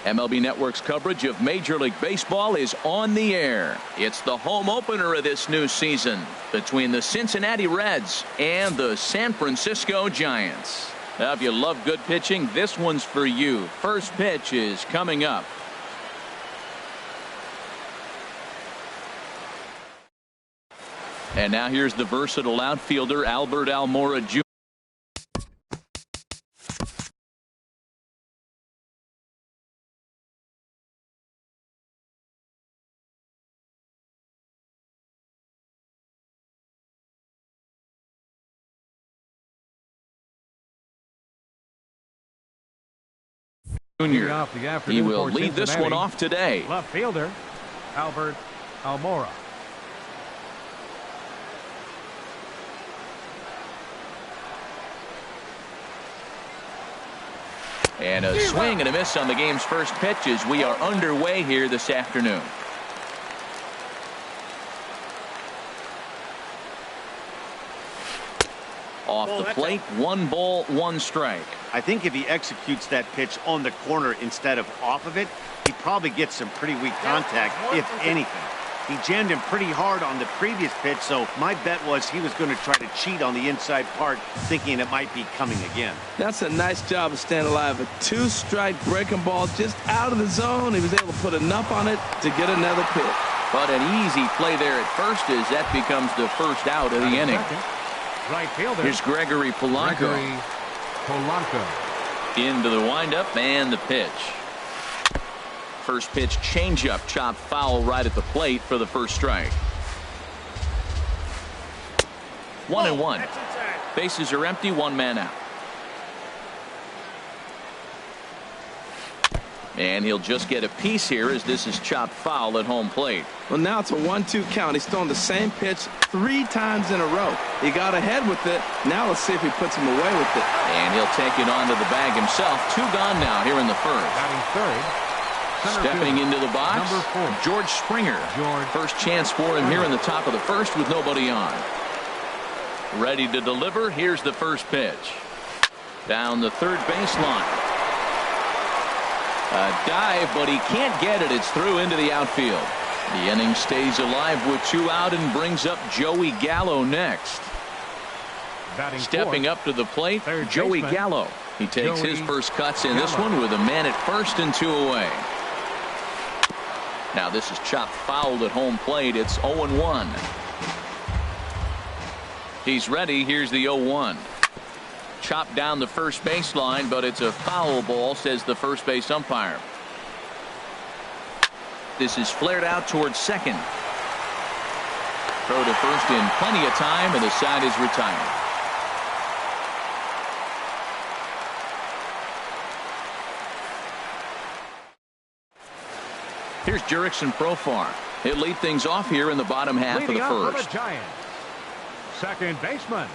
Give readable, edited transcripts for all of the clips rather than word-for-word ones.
MLB Network's coverage of Major League Baseball is on the air. It's the home opener of this new season between the Cincinnati Reds and the San Francisco Giants. Now, if you love good pitching, this one's for you. First pitch is coming up. And now here's the versatile outfielder Albert Almora Jr. He will lead this one off today. Left fielder Albert Almora. And a swing and a miss on the game's first pitch as we are underway here this afternoon. Off the plate, 1 ball, 1 strike. I think if he executes that pitch on the corner instead of off of it, he probably gets some pretty weak contact, if anything. He jammed him pretty hard on the previous pitch, so my bet was he was going to try to cheat on the inside part, thinking it might be coming again. That's a nice job of staying alive. A 2-strike breaking ball just out of the zone. He was able to put enough on it to get another pitch. But an easy play there at first as that becomes the first out of the inning. Right fielder. Here's Gregory Polanco. Into the windup and the pitch. First pitch changeup, chopped foul right at the plate for the first strike. 1-1. Bases are empty, 1 man out. And he'll just get a piece here as this is chopped foul at home plate. Well, now it's a 1-2 count. He's thrown the same pitch 3 times in a row. He got ahead with it. Now let's see if he puts him away with it. And he'll take it onto the bag himself. 2 gone now here in the first. Batting third. Stepping into the box, Number 4. George Springer. First chance for him here in the top of the first with nobody on. Ready to deliver. Here's the first pitch. Down the third baseline. A dive, but he can't get it. It's through into the outfield. The inning stays alive with 2 out and brings up Joey Gallo next. Stepping up to the plate, Joey Gallo. He takes his first cuts in this one with a man at first and 2 away. Now this is chopped foul at home plate. It's 0-1. He's ready. Here's the 0-1. Chopped down the first baseline, but it's a foul ball, says the first base umpire. This is flared out towards second. Throw to first in plenty of time, and the side is retired. Here's Jurickson Profar. He'll lead things off here in the bottom half of the first. Second baseman.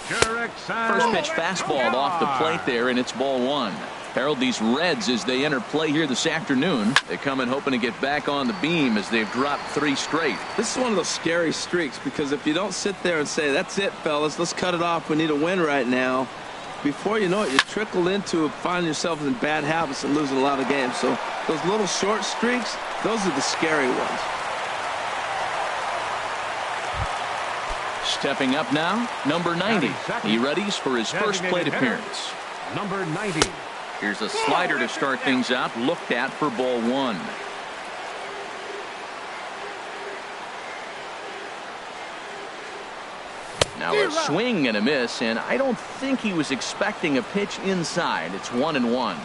First pitch fastball off the plate there, and it's ball 1. Harold, these Reds, as they enter play here this afternoon, they come in hoping to get back on the beam as they've dropped 3 straight. This is one of those scary streaks because if you don't sit there and say, that's it, fellas, let's cut it off, we need a win right now, before you know it, you trickle into finding yourself in bad habits and losing a lot of games. So those little short streaks, those are the scary ones. Stepping up now, number 90. He readies for his first plate appearance. Number 90. Here's a slider to start things out, looked at for ball 1. Now a swing and a miss, and I don't think he was expecting a pitch inside. It's 1-1.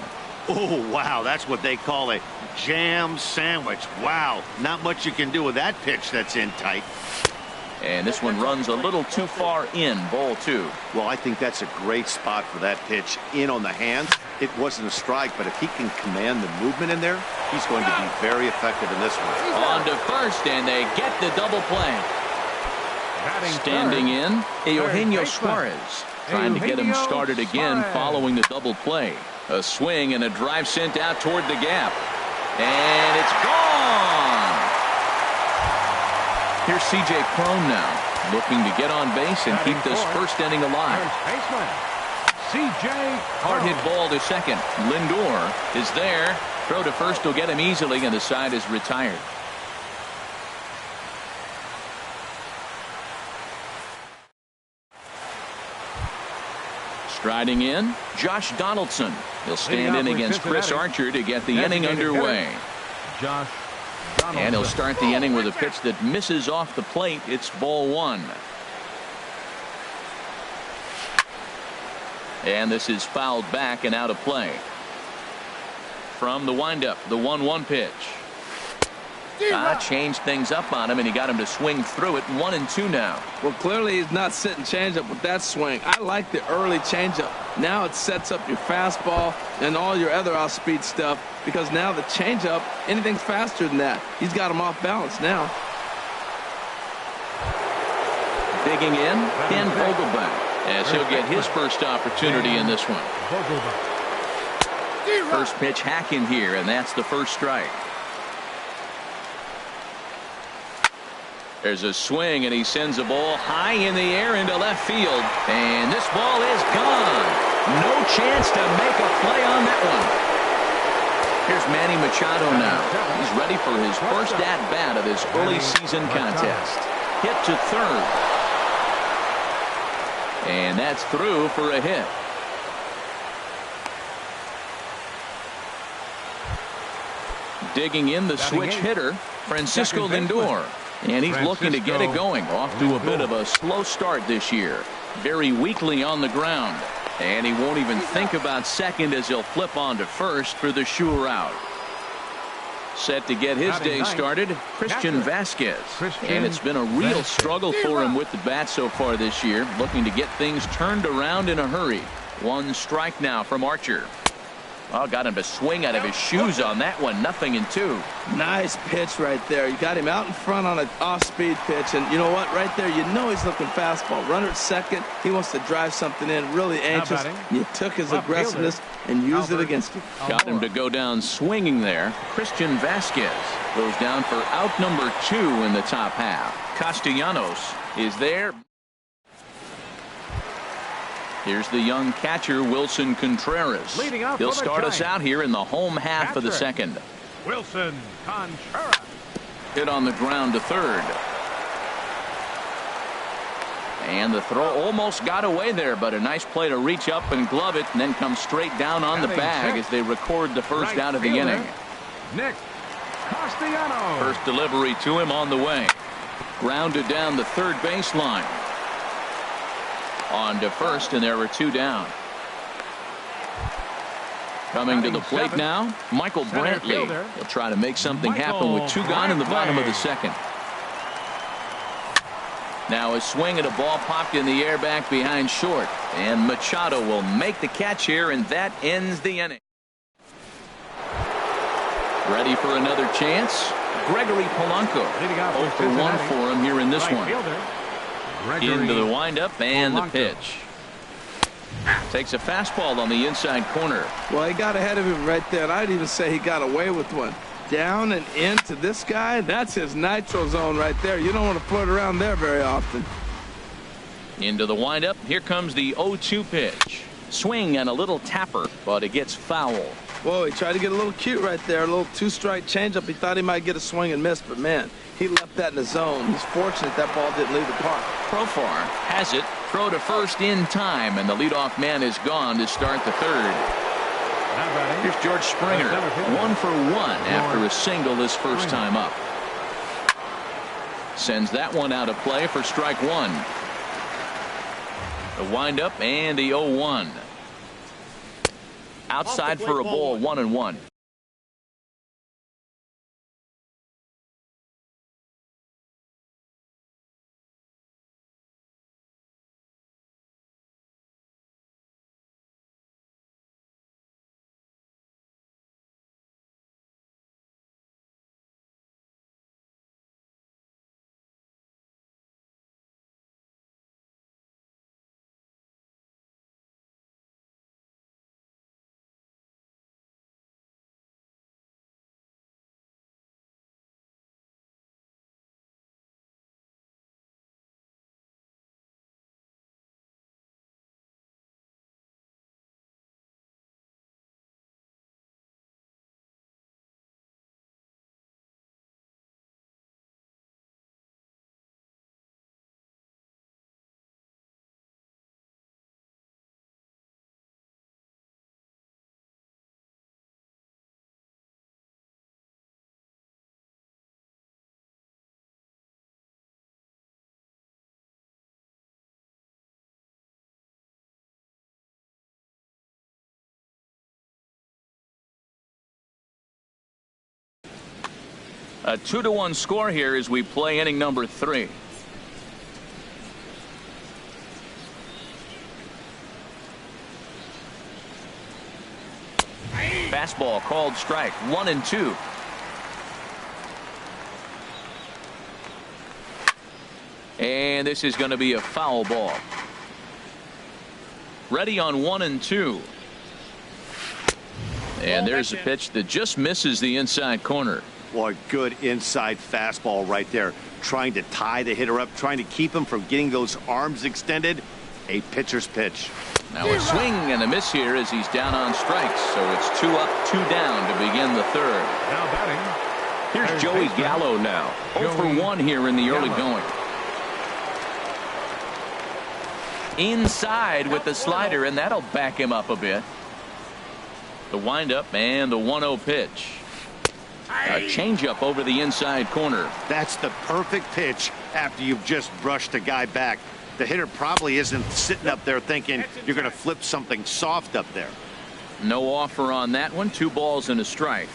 Oh, wow, that's what they call a jam sandwich. Wow, not much you can do with that pitch that's in tight. And this one runs a little too far in, ball 2. Well, I think that's a great spot for that pitch. In on the hands, it wasn't a strike, but if he can command the movement in there, he's going to be very effective in this one. On to first, and they get the double play. Standing in, Eugenio Suarez, trying to get him started again following the double play. A swing and a drive sent out toward the gap. And it's gone! Here's C.J. Cron now, looking to get on base and keep this first inning alive. C.J. Hard hit ball to second. Lindor is there, Throw to first will get him easily, and the side is retired. Striding in, Josh Donaldson. He'll stand in against Chris Archer to get the inning underway. Josh Donaldson. And he'll start the inning with a pitch that misses off the plate. It's ball one. And this is fouled back and out of play. From the windup, the 1-1 pitch. Changed things up on him, and he got him to swing through it. 1-2 now. Well, clearly he's not sitting changeup with that swing. I like the early changeup. Now it sets up your fastball and all your other off-speed stuff, because now the changeup, anything's faster than that. He's got him off balance now. Digging in, Ken Vogelbach, as he'll get his first opportunity in this one. First pitch hacking here, and that's the first strike. There's a swing, and he sends a ball high in the air into left field. And this ball is gone. No chance to make a play on that one. Here's Manny Machado now. He's ready for his first at-bat of this early season contest. Hit to third. And that's through for a hit. Digging in, the switch hitter, Francisco Lindor. And he's looking to get it going. Off to a bit of a slow start this year. Very weakly on the ground. And he won't even think about second as he'll flip on to first for the sure out. Set to get his day started, Christian Vasquez. And it's been a real struggle for him with the bat so far this year. Looking to get things turned around in a hurry. One strike now from Archer. Oh, got him to swing out of his shoes on that one. 0-2. Nice pitch right there. You got him out in front on an off-speed pitch, and you know what? Right there, you know he's looking fastball. Runner at second. He wants to drive something in. Really anxious. You took his aggressiveness and used it against him. Got him to go down swinging there. Christian Vasquez goes down for out number 2 in the top half. Castellanos is there. Here's the young catcher, Wilson Contreras. He'll start us out here in the home half of the second. Wilson Contreras. Hit on the ground to third. And the throw almost got away there, but a nice play to reach up and glove it, and then come straight down on the bag as they record the first out of the inning. Nick Castellanos. First delivery to him on the way. Grounded down the third baseline. On to first, and there were 2 down. Coming to the plate now, Michael Brantley. He'll try to make something happen with 2 gone in the bottom of the second. Now a swing at a ball popped in the air back behind short. And Machado will make the catch here, and that ends the inning. Ready for another chance? Gregory Polanco. 0 for 1 for him here in this one. Into the windup and the pitch. Takes a fastball on the inside corner. Well, he got ahead of him right there. I'd even say he got away with one. Down and into this guy, that's his nitro zone right there. You don't want to flirt around there very often. Into the windup. Here comes the 0-2 pitch. Swing and a little tapper, but it gets foul. Whoa, he tried to get a little cute right there. A little 2-strike changeup. He thought he might get a swing and miss, but man, he left that in the zone. He's fortunate that ball didn't leave the park. Profar has it. Throw to first in time, and the leadoff man is gone to start the third. Here's George Springer. 1 for 1 after a single his first time up. Sends that one out of play for strike 1. The windup and the 0-1. Outside for a ball, 1-1. A 2-1 score here as we play inning number 3. Fastball called strike. 1-2. And this is going to be a foul ball. Ready on 1-2. And there's a pitch that just misses the inside corner. Boy, good inside fastball right there. Trying to tie the hitter up, trying to keep him from getting those arms extended. A pitcher's pitch. Now a swing and a miss here as he's down on strikes. So it's 2 up, 2 down to begin the third. Now batting. Here's Joey Gallo now. 0 for 1 here in the early going. Inside with the slider, and that'll back him up a bit. The windup and the 1-0 pitch. A changeup over the inside corner. That's the perfect pitch after you've just brushed a guy back. The hitter probably isn't sitting up there thinking you're going to flip something soft up there. No offer on that one. 2 balls and a strike.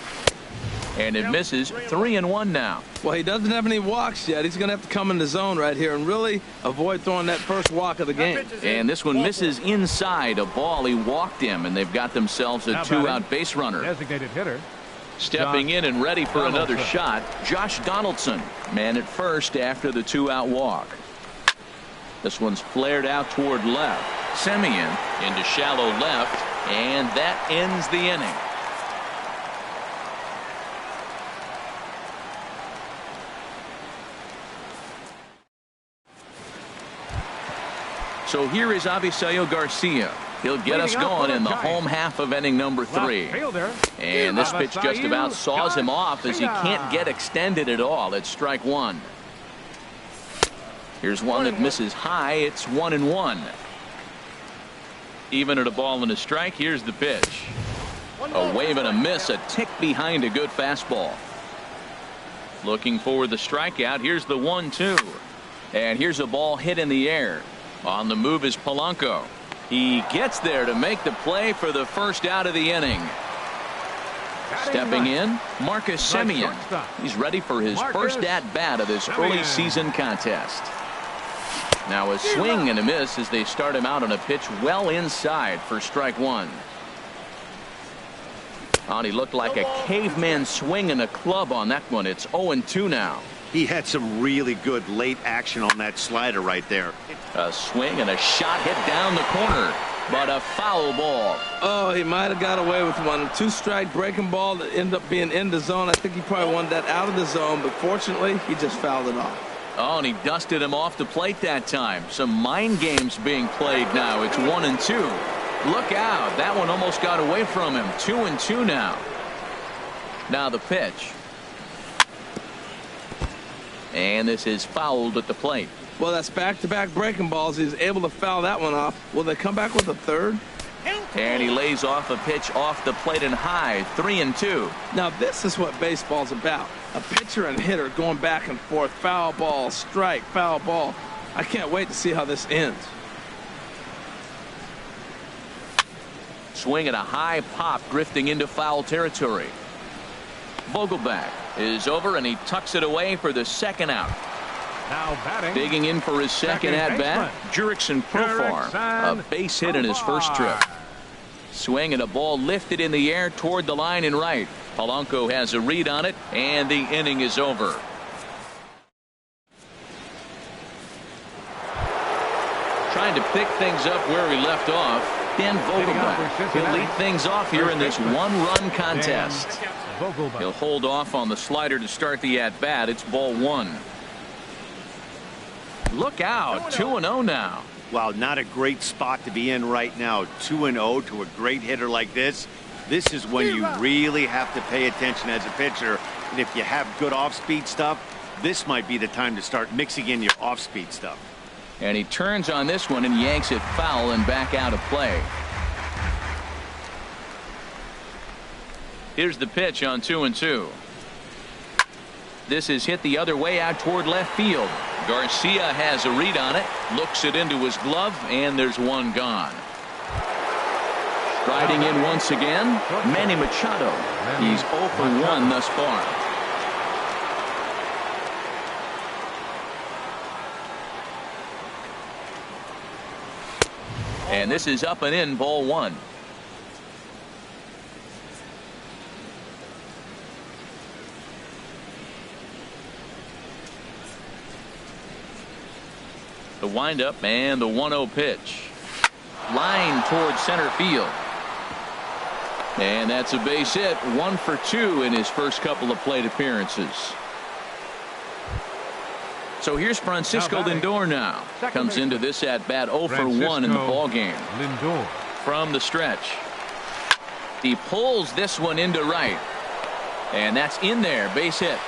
And it misses. 3-1 now. Well, he doesn't have any walks yet. He's going to have to come in the zone right here and really avoid throwing that first walk of the game. And this one misses inside a ball. He walked him, and they've got themselves a 2-out base runner. Designated hitter. Stepping in and ready for another shot, Josh Donaldson. Man at first after the 2-out walk. This one's flared out toward left. Semien into shallow left, and that ends the inning. So here is Avisail Garcia. He'll get us going in the home half of inning number 3. And this pitch just about saws him off as he can't get extended at all. It's strike 1. Here's one that misses high. It's 1-1. Even at a ball and a strike. Here's the pitch. A wave and a miss. A tick behind a good fastball. Looking for the strikeout. Here's the 1-2. And here's a ball hit in the air. On the move is Polanco. He gets there to make the play for the first out of the inning. Stepping in, Marcus Semien. He's ready for his first at-bat of this early season contest. Now a swing and a miss as they start him out on a pitch well inside for strike 1. Oh, he looked like a caveman swinging a club on that one. It's 0-2 now. He had some really good late action on that slider right there. A swing and a shot hit down the corner, but a foul ball. Oh, he might have got away with one. 2-strike breaking ball that ended up being in the zone. I think he probably wanted that out of the zone, but fortunately, he just fouled it off. Oh, and he dusted him off the plate that time. Some mind games being played now. It's 1-2. Look out. That one almost got away from him. 2-2 now. Now the pitch. And this is fouled at the plate. Well, that's back-to-back breaking balls. He's able to foul that one off. Will they come back with a third? And he lays off a pitch off the plate and high. 3-2. Now, this is what baseball's about. A pitcher and hitter going back and forth. Foul ball, strike, foul ball. I can't wait to see how this ends. Swing at a high pop, drifting into foul territory. Vogelback is over, and he tucks it away for the second out. Now batting. Digging in for his second at-bat, Jurickson Profar. A base hit in his first trip. Swing and a ball lifted in the air toward the line and right. Polanco has a read on it, and the inning is over. Trying to pick things up where he left off. Dan Vogelback. He'll lead things off here in this one-run contest. He'll hold off on the slider to start the at-bat. It's ball 1. Look out. 2-0 now. Wow, not a great spot to be in right now. 2-0 to a great hitter like this. This is when you really have to pay attention as a pitcher. And if you have good off-speed stuff, this might be the time to start mixing in your off-speed stuff. And he turns on this one and yanks it foul and back out of play. Here's the pitch on 2-2. This is hit the other way out toward left field. Garcia has a read on it, looks it into his glove, and there's one gone. Striding in once again, Manny Machado. He's 0 for 1 thus far. And this is up and in, ball one. The windup and the 1-0 pitch. Line towards center field. And that's a base hit. 1 for 2 in his first couple of plate appearances. So here's Francisco Lindor now. Comes into this at bat 0 for 1 in the ball game. Lindor. From the stretch. He pulls this one into right. And that's in there. Base hit.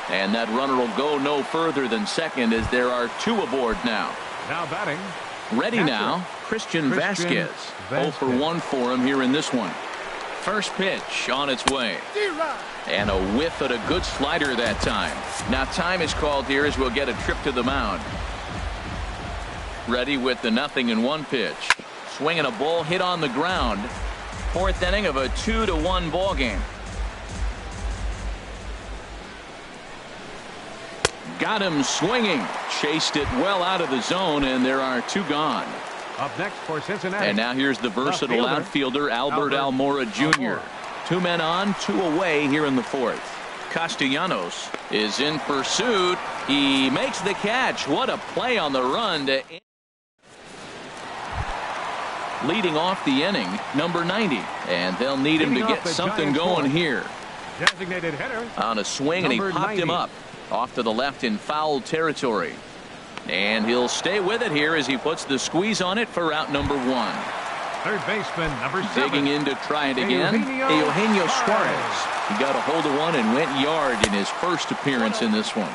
And that runner will go no further than second as there are 2 aboard now. Now batting. Ready now, Christian Vasquez. 0 for 1 for him here in this one. First pitch on its way. And a whiff at a good slider that time. Now time is called here as we'll get a trip to the mound. Ready with the 0-1 pitch. Swinging a ball hit on the ground. 4th inning of a 2-1 ball game. Got him swinging. Chased it well out of the zone, and there are 2 gone. Up next for Cincinnati. And now here's the versatile outfielder Albert Almora Jr. 2 men on, 2 away here in the 4th. Castellanos is in pursuit. He makes the catch. What a play on the run to leading off the inning, number 90. And they'll need him to get something going here. Designated hitter. On a swing, and he popped him up. Off to the left in foul territory. And he'll stay with it here as he puts the squeeze on it for out number 1. Third baseman, number 7. Digging in to try it again. Eugenio Suarez. He got a hold of one and went yard in his first appearance in this one.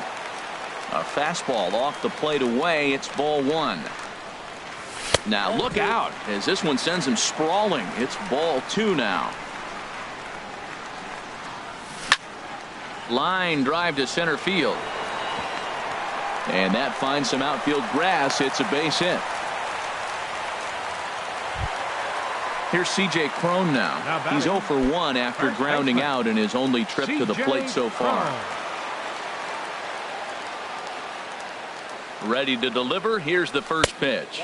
A fastball off the plate away. It's ball 1. Now look out as this one sends him sprawling. It's ball 2 now. Line drive to center field. And that finds some outfield grass. It's a base hit. Here's C.J. Cron now. He's 0 for 1 after grounding out in his only trip to the plate so far. Ready to deliver. Here's the first pitch.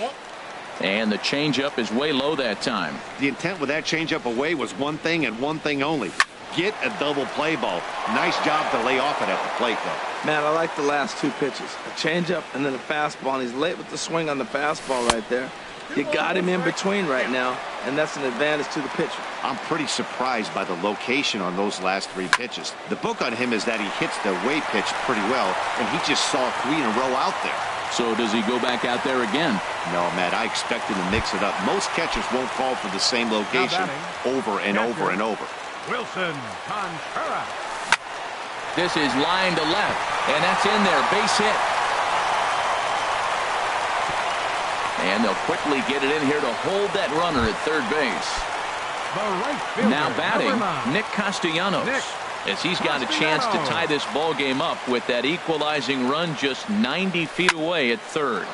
And the changeup is way low that time. The intent with that changeup away was one thing and one thing only. Get a double play ball. Nice job to lay off it at the plate, though. Man, I like the last 2 pitches. A changeup and then a fastball. And he's late with the swing on the fastball right there. You got him in between right now, and that's an advantage to the pitcher. I'm pretty surprised by the location on those last 3 pitches. The book on him is that he hits the away pitch pretty well, and he just saw 3 in a row out there. So does he go back out there again? No, Matt, I expect him to mix it up. Most catchers won't fall for the same location over and over and over. Wilson Contreras. This is line to left, and that's in there. Base hit. And they'll quickly get it in here to hold that runner at third base. Now batting, Nick Castellanos. As he's got a chance to tie this ball game up with that equalizing run just 90 feet away at third.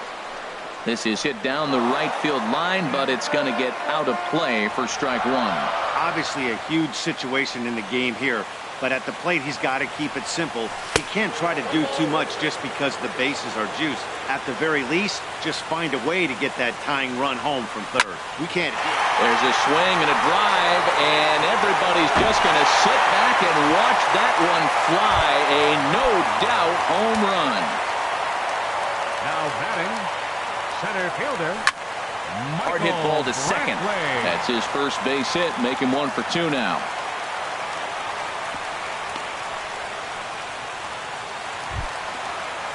This is hit down the right field line, but it's going to get out of play for strike 1. Obviously a huge situation in the game here, but at the plate he's got to keep it simple. He can't try to do too much just because the bases are juiced. At the very least, just find a way to get that tying run home from third. We can't. There's a swing and a drive, and everybody's just going to sit back and watch that one fly. A no-doubt home run. Now batting, center fielder. Hard hit ball to second. That's his first base hit, make him 1 for 2 now.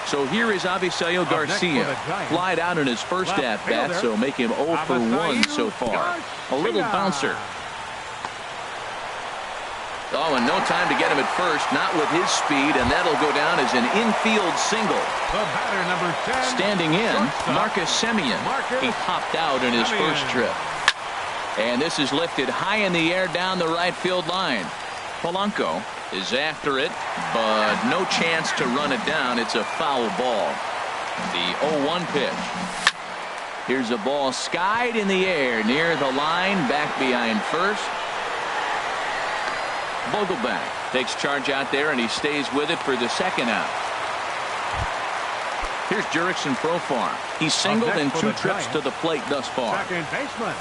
So here is Avisail Garcia. Flied out in his first at-bat, so make him 0 for 1 so far. A little bouncer. Oh, and no time to get him at first, not with his speed, and that'll go down as an infield single. The batter, number 10. Standing in, Marcus Semien. He popped out in his first trip. And this is lifted high in the air down the right field line. Polanco is after it, but no chance to run it down. It's a foul ball. The 0-1 pitch. Here's a ball skied in the air near the line, back behind first. Vogelbach takes charge out there, and he stays with it for the second out. Here's Jurickson Profar. He's singled in 2 trips to the plate thus far. Second baseman.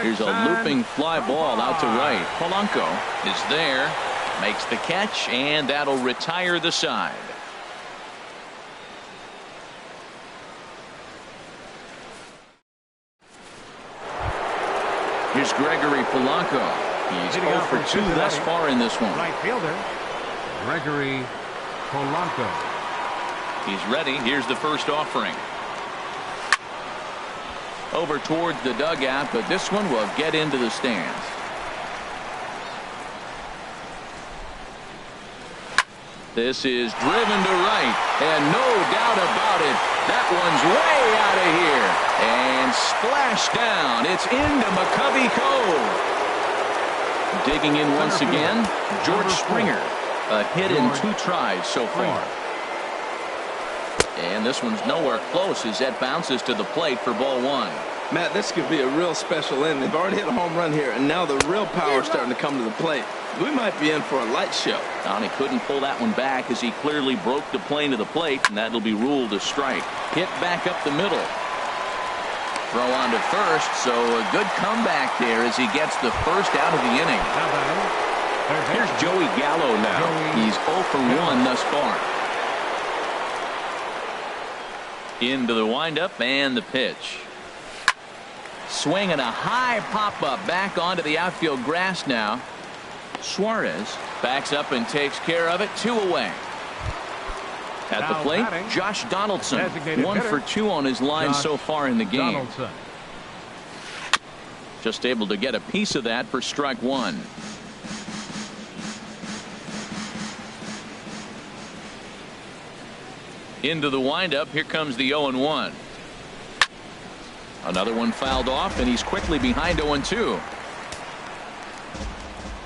Here's a looping fly ball out to right. Polanco is there, makes the catch, and that'll retire the side. Here's Gregory Polanco. He's 0 for 2 thus far in this one. Right fielder, Gregory Polanco. He's ready. Here's the first offering. Over towards the dugout, but this one will get into the stands. This is driven to right, and no doubt about it, that one's way out of here. And splash down. It's into McCovey Cove. Digging in once again, George Springer. A hit in 2 tries so far. And this one's nowhere close as that bounces to the plate for ball 1. Matt, this could be a real special inning. They've already hit a home run here, and now the real power is starting to come to the plate. We might be in for a light show. And he couldn't pull that one back as he clearly broke the plane to the plate, and that'll be ruled a strike. Hit back up the middle. Throw on to first, so a good comeback there as he gets the first out of the inning. Here's Joey Gallo now. He's 0 for 1 thus far. Into the windup and the pitch. Swing and a high pop-up back onto the outfield grass now. Suarez backs up and takes care of it. 2 away. At the plate, Josh Donaldson. 1 for 2 on his line so far in the game. Just able to get a piece of that for strike 1. Into the windup. Here comes the 0-1. Another one fouled off, and he's quickly behind 0-2.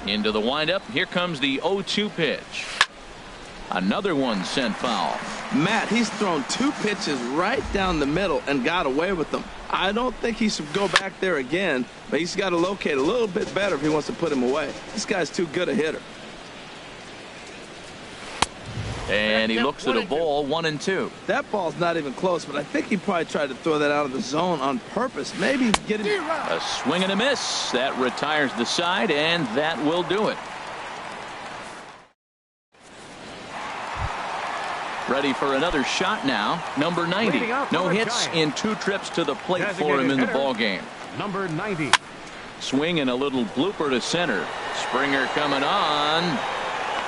Into the windup. Here comes the 0-2 pitch. Another one sent foul. Matt, he's thrown 2 pitches right down the middle and got away with them. I don't think he should go back there again, but he's got to locate a little bit better if he wants to put him away. This guy's too good a hitter. And he looks at a ball, 1-2. That ball's not even close, but I think he probably tried to throw that out of the zone on purpose. Maybe get him. A swing and a miss. That retires the side, and that will do it. Ready for another shot now. Number 90. No hits in 2 trips to the plate for him in the ball game. Number 90. Swing and a little blooper to center. Springer coming on.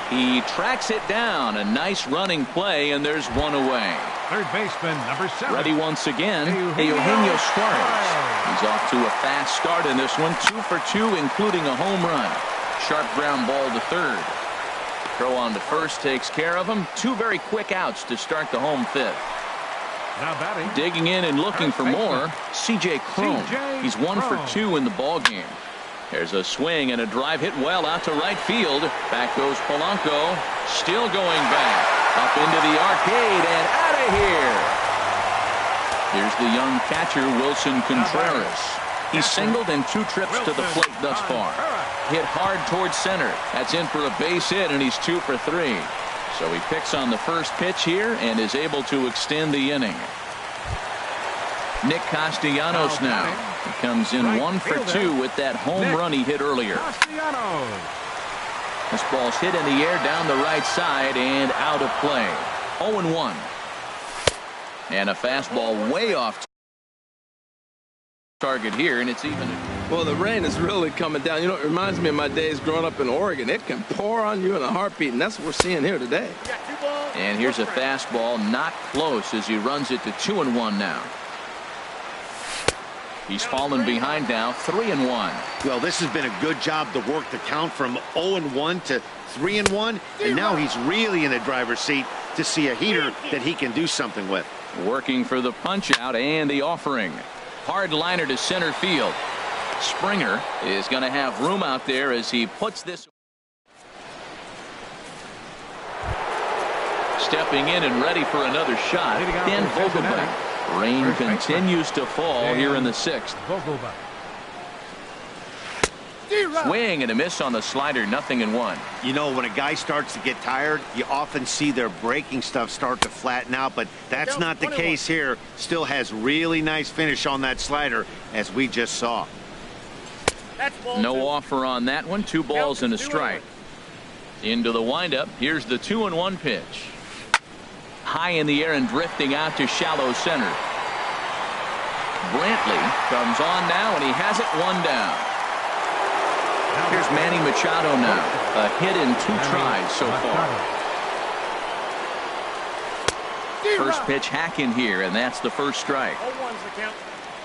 He tracks it down. A nice running play, and there's 1 away. Third baseman, number 7. Ready once again, Eugenio Suarez. He's off to a fast start in this one. 2 for 2, including a home run. Sharp ground ball to third. Throw on to first takes care of him. 2 very quick outs to start the home 5th. Now batting. Digging in and looking for more, C.J. Cron. He's 1 for 2 in the ball game. There's a swing and a drive hit well out to right field. Back goes Polanco. Still going back. Up into the arcade and out of here. Here's the young catcher, Wilson Contreras. He's singled in 2 trips to the plate thus far. Hit hard towards center. That's in for a base hit, and he's 2 for 3. So he picks on the first pitch here and is able to extend the inning. Nick Castellanos now. He comes in 1 for 2 with that home run he hit earlier. This ball's hit in the air down the right side and out of play. 0-1. And a fastball way off target here, and it's even. Well, the rain is really coming down. You know, it reminds me of my days growing up in Oregon. It can pour on you in a heartbeat, and that's what we're seeing here today. And here's a fastball not close as he runs it to 2-1 now. He's fallen behind now, 3-1. Well, this has been a good job to work the count from 0-1 to 3-1, and now he's really in the driver's seat to see a heater that he can do something with. Working for the punch out and the offering. Hard liner to center field. Springer is going to have room out there as he puts this. Stepping in and ready for another shot, Dan Vogelbach. Rain continues to fall here in the 6th. Swing and a miss on the slider, 0-1. You know, when a guy starts to get tired, you often see their breaking stuff start to flatten out, but that's not the case here. Still has really nice finish on that slider, as we just saw. No offer on that one. 2 balls and a strike. Into the windup. Here's the 2-1 pitch. High in the air and drifting out to shallow center. Brantley comes on now, and he has it 1 down. Here's Manny Machado now. A hit in 2 tries so far. First pitch hack in here, and that's the first strike.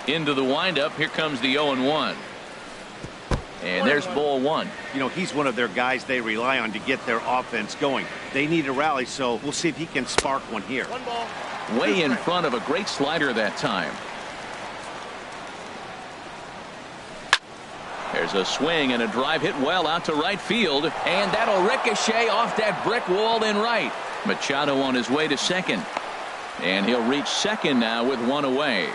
Into the windup. Here comes the 0-1. And there's ball 1. You know, he's one of their guys they rely on to get their offense going. They need a rally, so we'll see if he can spark one here. Way in front of a great slider that time. There's a swing and a drive hit well out to right field, and that'll ricochet off that brick wall in right. Machado on his way to second, and he'll reach second now with 1 away.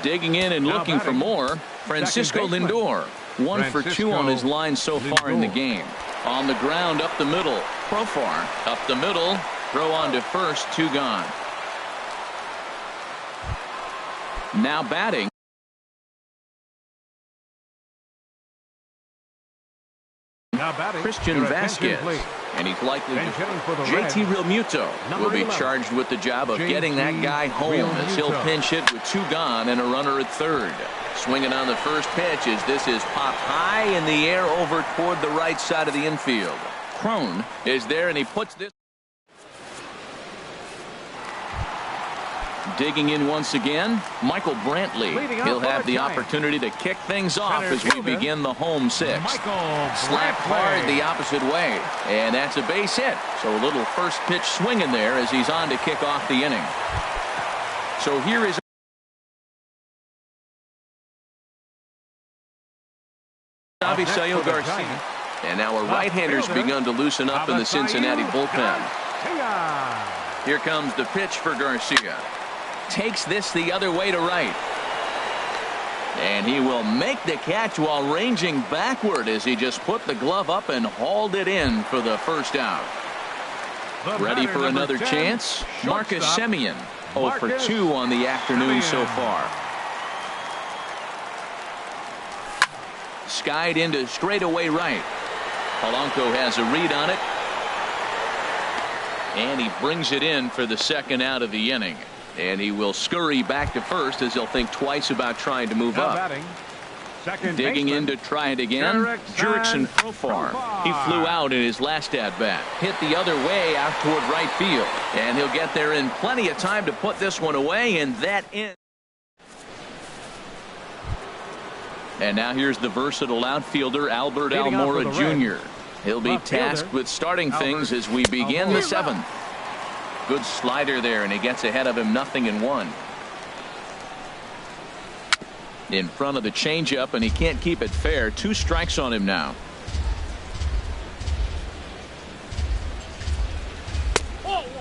Digging in and looking for more, Francisco Lindor. 1 for 2 on his line so far in the game. On the ground up the middle. Profar up the middle. Throw on to first. 2 gone. Now batting. Christian Vasquez, and he's likely JT Realmuto will be charged with the job of getting that guy home as he'll pinch hit with 2 gone and a runner at third. Swinging on the first pitch as this is popped high in the air over toward the right side of the infield. Crone is there, and he puts this. Digging in once again, Michael Brantley. He'll have the opportunity to kick things off as we begin the home 6th. Slapped hard the opposite way, and that's a base hit. So a little first pitch swing in there as he's on to kick off the inning. So here is Avisail Garcia. And now a right-hander's begun to loosen up in the Cincinnati bullpen. Here comes the pitch for Garcia. Takes this the other way to right. And he will make the catch while ranging backward as he just put the glove up and hauled it in for the first out. Ready for another chance? Marcus Semien. 0 for 2 on the afternoon so far. Skied into straightaway right. Polanco has a read on it. And he brings it in for the second out of the inning. And he will scurry back to first as he'll think twice about trying to move up. Digging in to try it again. Jurickson Profar. He flew out in his last at-bat. Hit the other way out toward right field. And he'll get there in plenty of time to put this one away, and that ends. And now here's the versatile outfielder, Albert Almora Jr. He'll be tasked with starting things as we begin the 7th. Good slider there, and he gets ahead of him 0-1. In front of the changeup, and he can't keep it fair. 2 strikes on him now.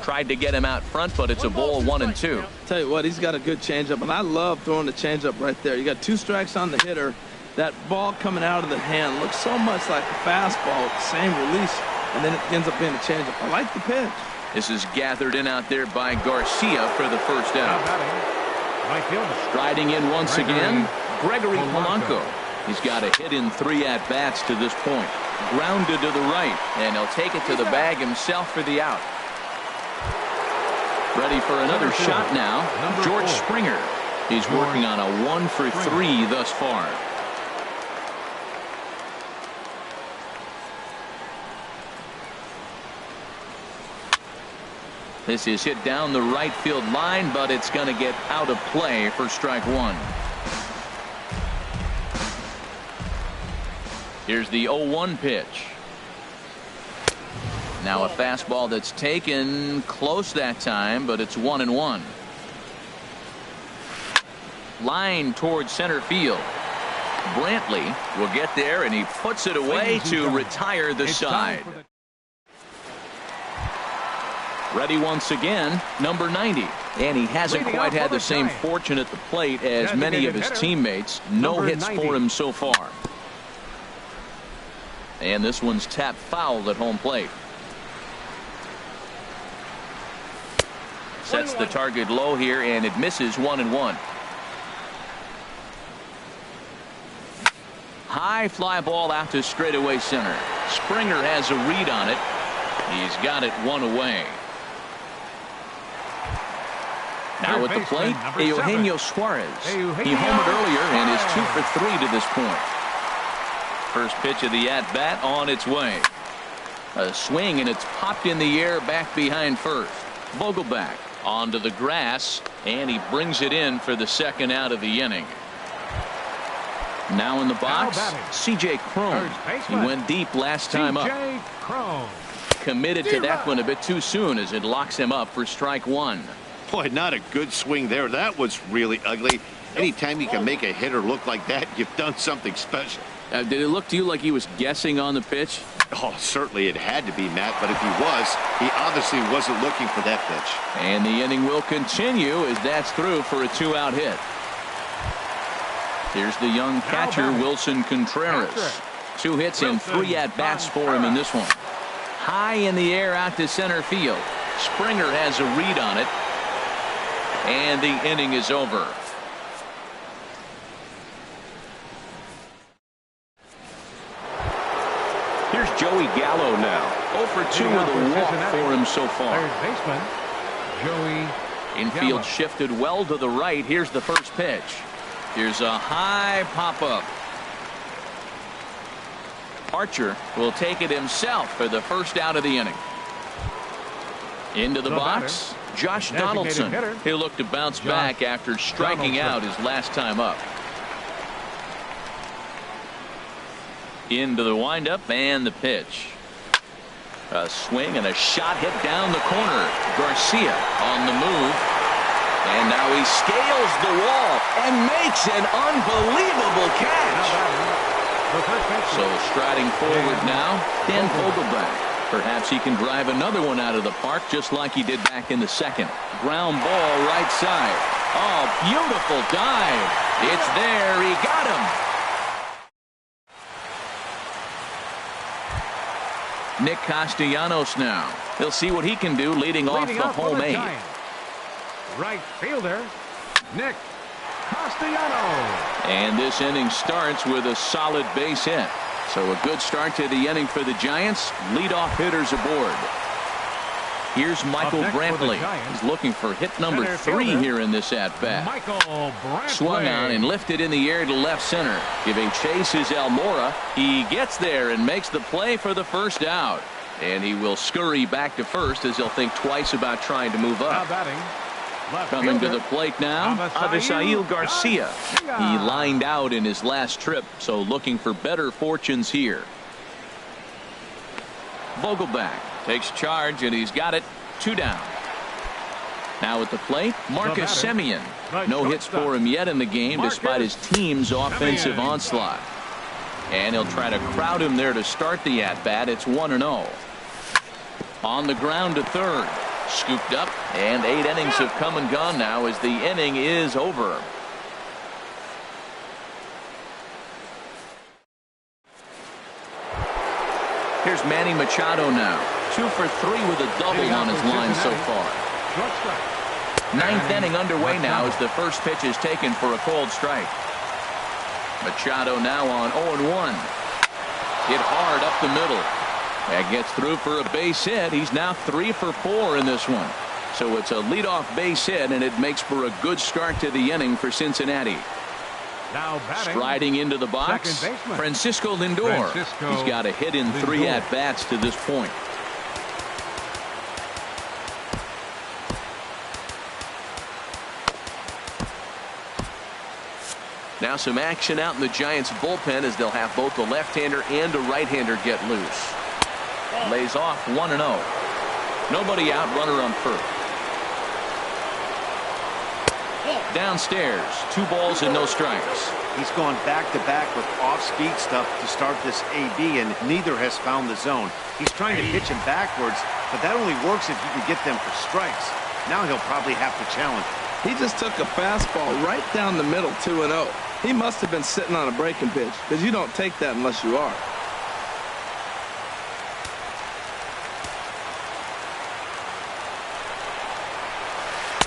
Tried to get him out front, but it's a ball 1-2. Tell you what, he's got a good changeup, and I love throwing the changeup right there. You got 2 strikes on the hitter. That ball coming out of the hand looks so much like a fastball, same release, and then it ends up being a changeup. I like the pitch. This is gathered in out there by Garcia for the first out. Striding in once again, Gregory Polanco. He's got a hit in 3 at-bats to this point. Grounded to the right, and he'll take it to the bag himself for the out. Ready for another shot now, George Springer. He's working on a 1 for 3 thus far. This is hit down the right field line, but it's going to get out of play for strike 1. Here's the 0-1 pitch. Now a fastball that's taken close that time, but it's 1-1. Line towards center field. Brantley will get there, and he puts it away to retire the side. Ready once again, number 90. And he hasn't quite had the same fortune at the plate as many of his teammates. No hits for him so far. And this one's tapped foul at home plate. Sets the target low here, and it misses 1-1. High fly ball out to straightaway center. Springer has a read on it. He's got it one away. Now at the plate, Eugenio Suarez. He homered earlier and is 2 for 3 to this point. First pitch of the at-bat on its way. A swing, and it's popped in the air back behind first. Vogelback onto the grass, and he brings it in for the second out of the inning. Now in the box, C.J. Cron. He went deep last time up. Committed to that one a bit too soon as it locks him up for strike one. Boy, not a good swing there. That was really ugly. Anytime you can make a hitter look like that, you've done something special. Did it look to you like he was guessing on the pitch? Oh, certainly it had to be, Matt, but if he was, he obviously wasn't looking for that pitch. And the inning will continue as that's through for a 2-out hit. Here's the young catcher, Wilson Contreras. 2 hits and 3 at-bats for him in this one. High in the air out to center field. Springer has a read on it. And the inning is over. Here's Joey Gallo now. 0 for 2 with a walk for him so far. Third baseman, Joey Infield Gallo. shifted well to the right. Here's the first pitch. Here's a high pop-up. Archer will take it himself for the first out of the inning. Into the box, Josh Donaldson. He'll look to bounce back after striking out his last time up. Into the windup and the pitch. A swing and a shot hit down the corner. Garcia on the move. And now he scales the wall and makes an unbelievable catch. So striding forward now, Dan Vogelback. Perhaps he can drive another one out of the park just like he did back in the second. Ground ball right side. Oh, beautiful dive. It's there. He got him. Nick Castellanos now. He'll see what he can do leading off the home eight. Right fielder, Nick Castellanos. And this inning starts with a solid base hit. So a good start to the inning for the Giants. Leadoff hitters aboard. Here's Michael Brantley. He's looking for hit number 3 here in this at-bat. Swung on and lifted in the air to left center. Giving chase is Almora. He gets there and makes the play for the first out. And he will scurry back to first as he'll think twice about trying to move up. Coming to the plate now, Avisail Garcia. He lined out in his last trip, so looking for better fortunes here. Vogelback takes charge, and he's got it. 2 down. Now at the plate, Marcus Semien. No hits for him yet in the game, despite his team's offensive onslaught. And he'll try to crowd him there to start the at-bat. It's 1-0. On the ground to third. Scooped up, and 8 innings have come and gone now as the inning is over. Here's Manny Machado now. 2 for 3 with a double on his line so far. 9th inning underway now as the first pitch is taken for a cold strike. Machado now on 0-1. Hit hard up the middle. That gets through for a base hit. He's now 3 for 4 in this one. So it's a leadoff base hit, and it makes for a good start to the inning for Cincinnati. Now striding into the box, Francisco Lindor. He's got a hit in 3 at-bats to this point. Now some action out in the Giants bullpen as they'll have both a left-hander and a right-hander get loose. Lays off 1-0. Nobody out, runner on first. Downstairs, 2 balls and no strikes. He's gone back-to-back with off-speed stuff to start this AB, and neither has found the zone. He's trying to pitch him backwards, but that only works if you can get them for strikes. Now he'll probably have to challenge. He just took a fastball right down the middle, 2-0. He must have been sitting on a breaking pitch, because you don't take that unless you are.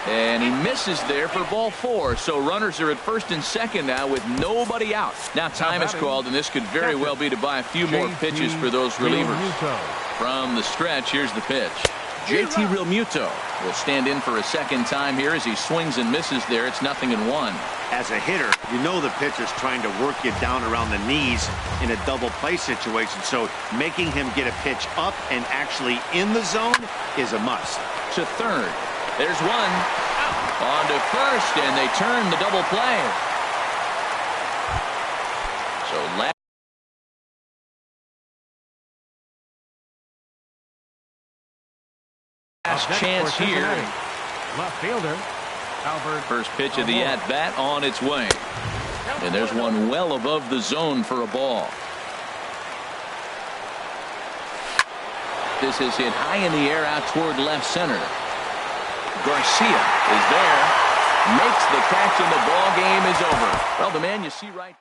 And he misses there for ball 4. So runners are at first and second now with nobody out. Now time is called, and this could very well be to buy a few more pitches for those relievers. From the stretch, here's the pitch. JT Realmuto will stand in for a second time here as he swings and misses there. It's 0-1. As a hitter, you know the pitcher's trying to work you down around the knees in a double play situation. So making him get a pitch up and actually in the zone is a must. To third. There's one. On to first, and they turn the double play. So last chance here. Left fielder, Albert. First pitch of the at-bat on its way. And there's one well above the zone for a ball. This is hit high in the air out toward left center. Garcia is there, makes the catch, and the ball game is over. Well, the man you see right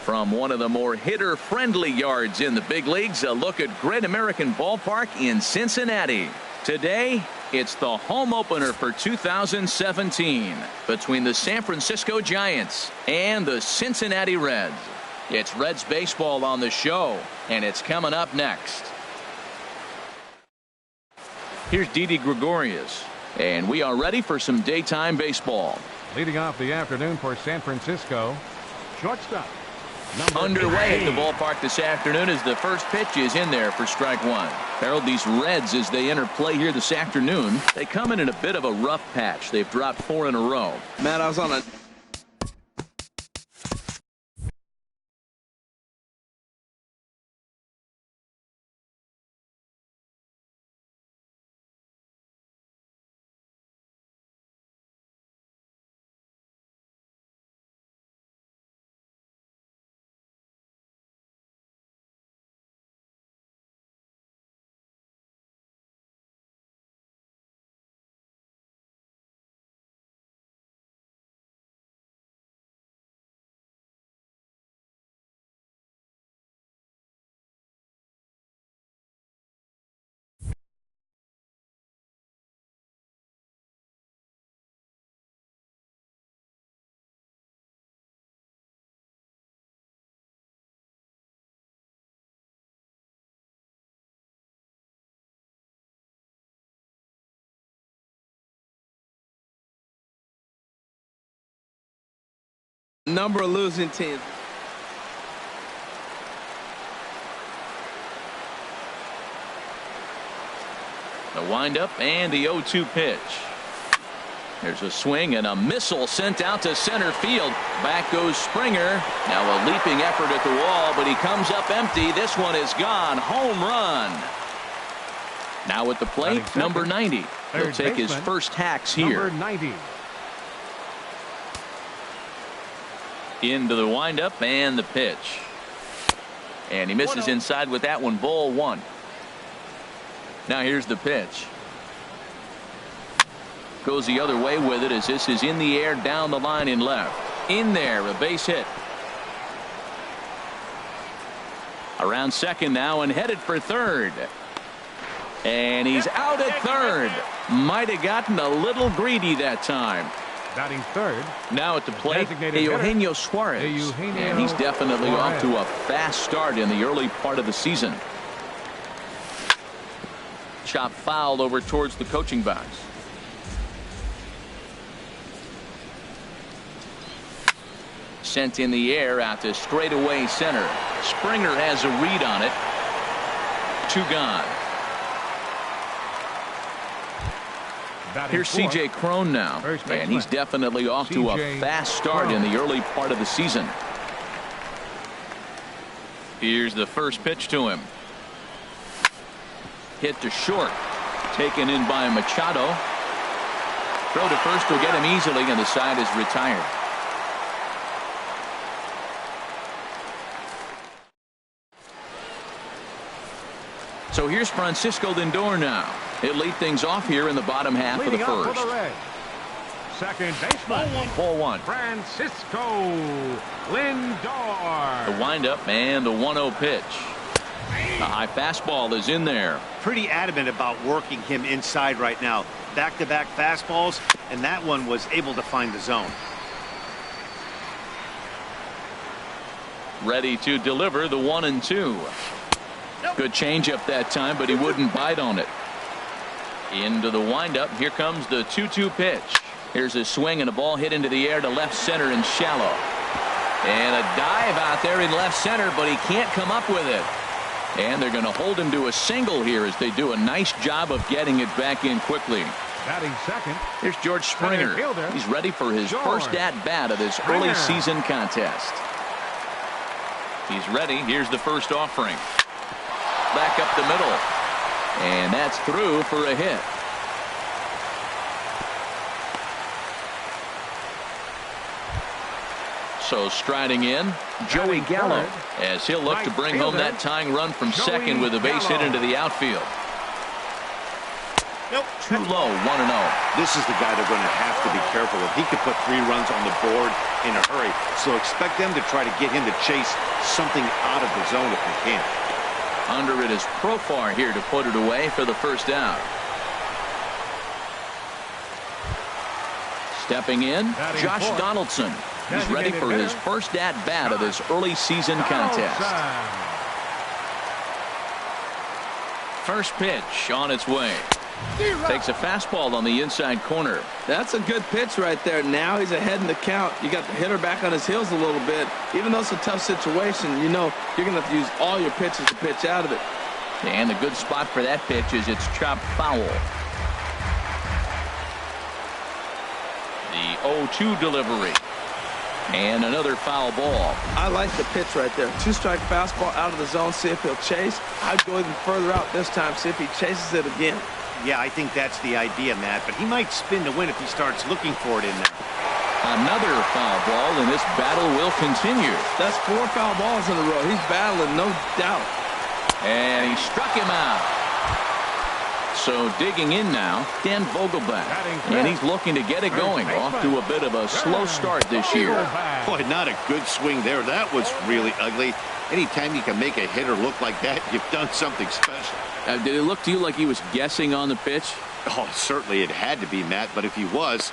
From one of the more hitter-friendly yards in the big leagues, a look at Great American Ballpark in Cincinnati. Today, it's the home opener for 2017 between the San Francisco Giants and the Cincinnati Reds. It's Reds baseball on the show, and it's coming up next. Here's Didi Gregorius, and we are ready for some daytime baseball. Leading off the afternoon for San Francisco, shortstop. Underway at the ballpark this afternoon as the first pitch is in there for strike one. Harold, these Reds, as they enter play here this afternoon, they come in a bit of a rough patch. They've dropped 4 in a row. Matt, I was on a number of losing teams. The windup and the 0-2 pitch. There's a swing and a missile sent out to center field. Back goes Springer. Now a leaping effort at the wall, but he comes up empty. This one is gone. Home run. Now at the plate, number 90. He'll take his first hacks here. Number 90. Into the windup and the pitch. And he misses inside with that one. Ball 1. Now here's the pitch. Goes the other way with it as this is in the air down the line in left. In there, a base hit. Around second now and headed for third. And he's out at third. Might have gotten a little greedy that time. Batting third. Now at the plate, Eugenio Suarez. And he's definitely off to a fast start in the early part of the season. Chop fouled over towards the coaching box. Sent in the air out to straightaway center. Springer has a read on it. 2 gone. Here's C.J. Cron now, and he's definitely off to a fast start in the early part of the season. Here's the first pitch to him. Hit to short. Taken in by Machado. Throw to first will get him easily, and the side is retired. So here's Francisco Lindor now. He'll lead things off here in the bottom half of the first. Second baseman. Ball 1. Francisco Lindor. The windup and the 1-0 pitch. The high fastball is in there. Pretty adamant about working him inside right now. Back-to-back fastballs, and that one was able to find the zone. Ready to deliver the 1-2. Good changeup that time, but he wouldn't bite on it. Into the windup. Here comes the 2-2 pitch. Here's a swing and a ball hit into the air to left center and shallow. And a dive out there in left center, but he can't come up with it. And they're going to hold him to a single here as they do a nice job of getting it back in quickly. Batting second. Here's George Springer. He's ready for his first at-bat of this early season contest. He's ready. Here's the first offering. Back up the middle. And that's through for a hit. So striding in, Joey Gallo, as he'll look to bring home that tying run from second with a base hit into the outfield. Too low, 1-0. This is the guy they're going to have to be careful of. He could put 3 runs on the board in a hurry, so expect them to try to get him to chase something out of the zone if they can. Under it is Profar here to put it away for the first out. Stepping in, Josh Donaldson. He's ready for his first at-bat of this early season contest. First pitch on its way. Takes a fastball on the inside corner. That's a good pitch right there. Now he's ahead in the count. You got the hitter back on his heels a little bit. Even though it's a tough situation, you know you're going to have to use all your pitches to pitch out of it. And the good spot for that pitch is it's chopped foul. The 0-2 delivery. And another foul ball. I like the pitch right there. 2-strike fastball out of the zone. See if he'll chase. I'd go even further out this time. See if he chases it again. Yeah, I think that's the idea, Matt. But he might spin to win if he starts looking for it in there. Another foul ball, and this battle will continue. That's 4 foul balls in a row. He's battling, no doubt. And he struck him out. So digging in now, Dan Vogelbach. And he's looking to get it going. Off to a bit of a slow start this year. Boy, not a good swing there. That was really ugly. Anytime you can make a hitter look like that, you've done something special. Did it look to you like he was guessing on the pitch? Oh, certainly it had to be, Matt, but if he was.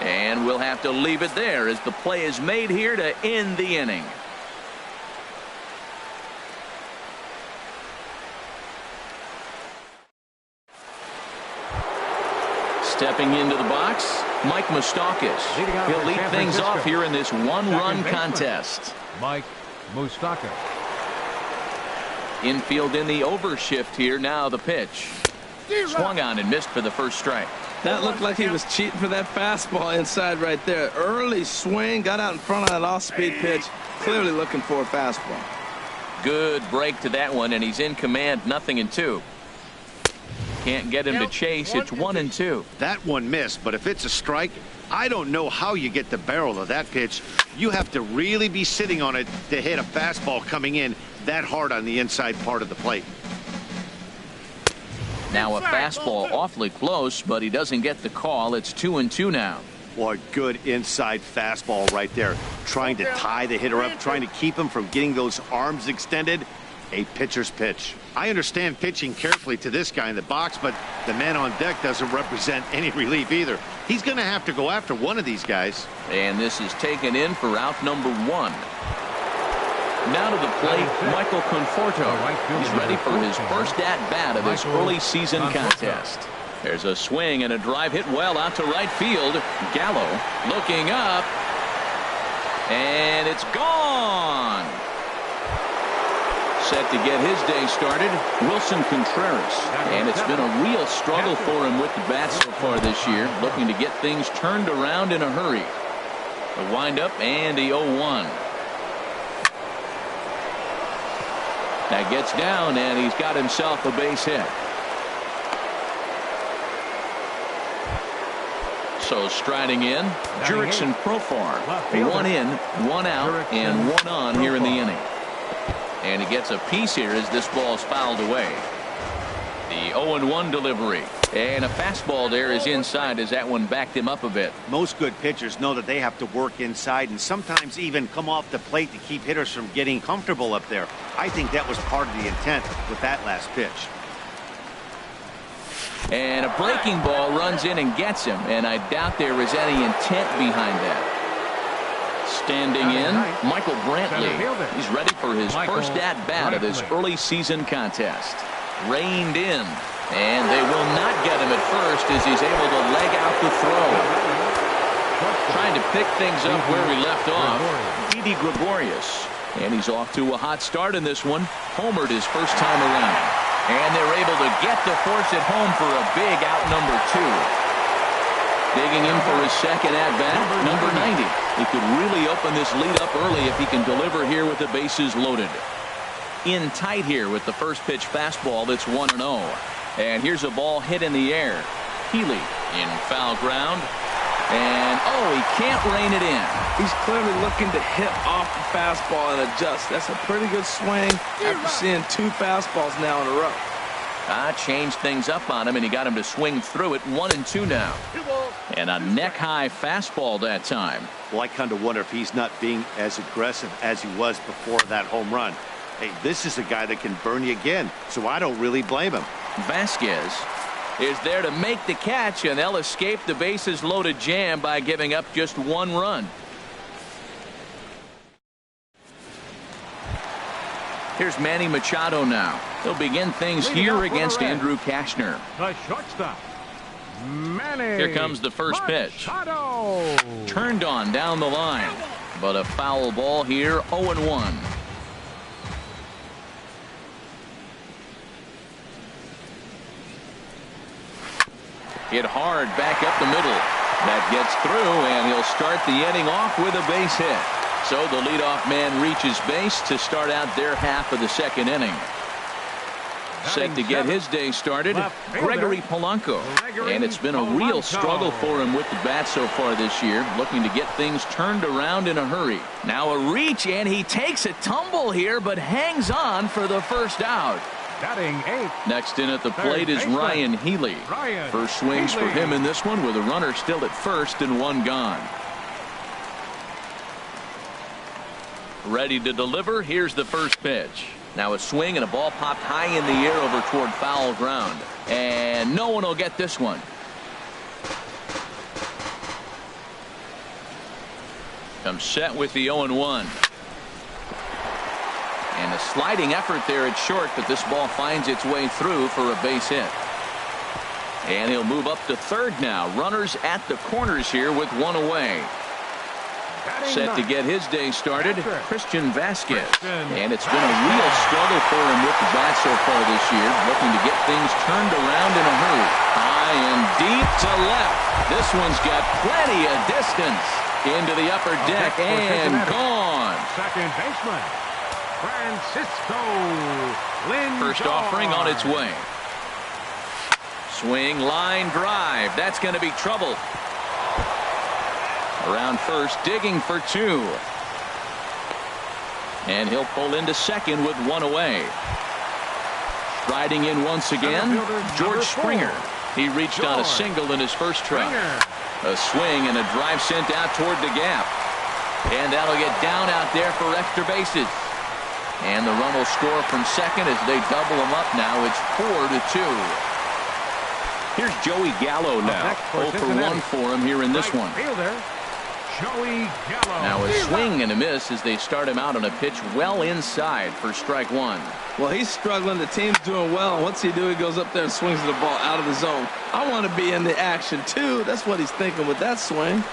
And we'll have to leave it there as the play is made here to end the inning. Stepping into the box, Mike Moustakas. He'll lead things off here in this one-run contest. Mike Moustakas. Infield in the overshift here. Now the pitch. Swung on and missed for the first strike. That looked like he was cheating for that fastball inside right there. Early swing, got out in front of that off-speed pitch. Clearly looking for a fastball. Good break to that one, and he's in command, 0-2. Can't get him to chase. It's 1-2. That one missed, but if it's a strike, I don't know how you get the barrel of that pitch. You have to really be sitting on it to hit a fastball coming in that hard on the inside part of the plate. Now a fastball awfully close, but he doesn't get the call. It's 2-2 now. Boy, good inside fastball right there. Trying to tie the hitter up, trying to keep him from getting those arms extended. A pitcher's pitch. I understand pitching carefully to this guy in the box, but the man on deck doesn't represent any relief either. He's going to have to go after one of these guys. And this is taken in for out number 1. Now to the plate, Michael Conforto. He's ready for his first at-bat of this early season contest. There's a swing and a drive hit well out to right field. Gallo looking up. And it's gone. Set to get his day started, Wilson Contreras. And it's been a real struggle for him with the bat so far this year, looking to get things turned around in a hurry. The windup and the 0-1. That gets down, and he's got himself a base hit. So striding in, Jurickson Profar. 1 in, 1 out, and 1 on here in the inning. And he gets a piece here as this ball is fouled away. The 0-1 delivery. And a fastball there is inside as that one backed him up a bit. Most good pitchers know that they have to work inside and sometimes even come off the plate to keep hitters from getting comfortable up there. I think that was part of the intent with that last pitch. And a breaking ball runs in and gets him. And I doubt there was any intent behind that. Standing in, Michael Brantley. He's ready for his first at-bat of this early season contest. Reined in. And they will not get him at first as he's able to leg out the throw. Trying to pick things up where we left off. Didi Gregorius. And he's off to a hot start in this one. Homered his first time around. And they're able to get the force at home for a big out number 2. Digging in for his second at-bat, number 90. He could really open this lead up early if he can deliver here with the bases loaded. In tight here with the first pitch fastball that's 1-0. And here's a ball hit in the air. Healy in foul ground. And, oh, he can't rein it in. He's clearly looking to hit off the fastball and adjust. That's a pretty good swing after seeing 2 fastballs now in a row. Changed things up on him, and he got him to swing through it. 1-2 now. And a neck-high fastball that time. Well, I kind of wonder if he's not being as aggressive as he was before that home run. Hey, this is a guy that can burn you again, so I don't really blame him. Vasquez is there to make the catch, and they'll escape the bases-loaded jam by giving up just 1 run. Here's Manny Machado now. He'll begin things here against Andrew Kashner. The shortstop, Manny. Here comes the first pitch. Machado. Turned on down the line, but a foul ball here. 0-1. Hit hard back up the middle. That gets through, and he'll start the inning off with a base hit. So the leadoff man reaches base to start out their half of the second inning. Set to get his day started, Gregory Polanco. And it's been a real struggle for him with the bat so far this year, looking to get things turned around in a hurry. Now a reach, and he takes a tumble here, but hangs on for the first out. Batting 8th. Next in at the plate is Ryan Healy. First swings for him in this one with a runner still at first and 1 gone. Ready to deliver. Here's the first pitch. Now a swing and a ball popped high in the air over toward foul ground. And no one will get this one. Comes set with the 0-1. And a sliding effort there at short, but this ball finds its way through for a base hit. And he'll move up to third now. Runners at the corners here with 1 away. Set to get his day started, Christian Vasquez. And it's been a real struggle for him with the bat so far this year, looking to get things turned around in a hurry. High and deep to left. This one's got plenty of distance into the upper deck and gone. Second baseman, Francisco Lindor. First offering on its way. Swing, line drive. That's going to be trouble. Around first, digging for 2. And he'll pull into second with 1 away. Striding in once again, George Springer. He reached on a single in his first try. A swing and a drive sent out toward the gap. And that'll get down out there for extra bases. And the run will score from second as they double him up now. It's 4-2. Here's Joey Gallo now. 0 for 1 for him here in this one. Joey Gallo. Now a swing and a miss as they start him out on a pitch well inside for strike 1. Well, he's struggling. The team's doing well. What's he do? He goes up there and swings the ball out of the zone. I want to be in the action, too. That's what he's thinking with that swing.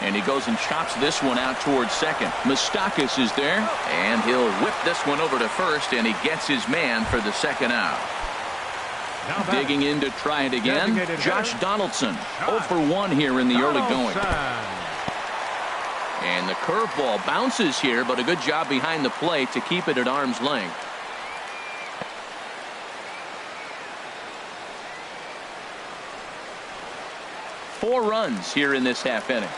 And he goes and chops this one out towards second. Moustakas is there, and he'll whip this one over to first, and he gets his man for the second out. Digging in to try it again, Josh Donaldson. 0 for 1 here in the early going. And the curveball bounces here, but a good job behind the plate to keep it at arm's length. Four runs here in this half inning.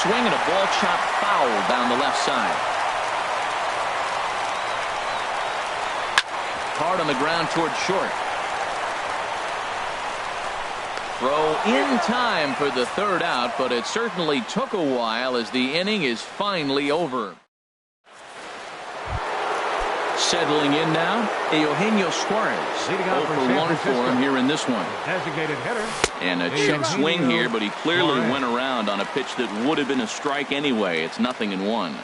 Swing and a ball chopped foul down the left side. Hard on the ground toward short. Throw in time for the third out, but it certainly took a while as the inning is finally over. Settling in now, Eugenio Suarez. 0 for 1 for him here in this one. Designated hitter. And a check swing here, but he clearly went around on a pitch that would have been a strike anyway. It's 0-1.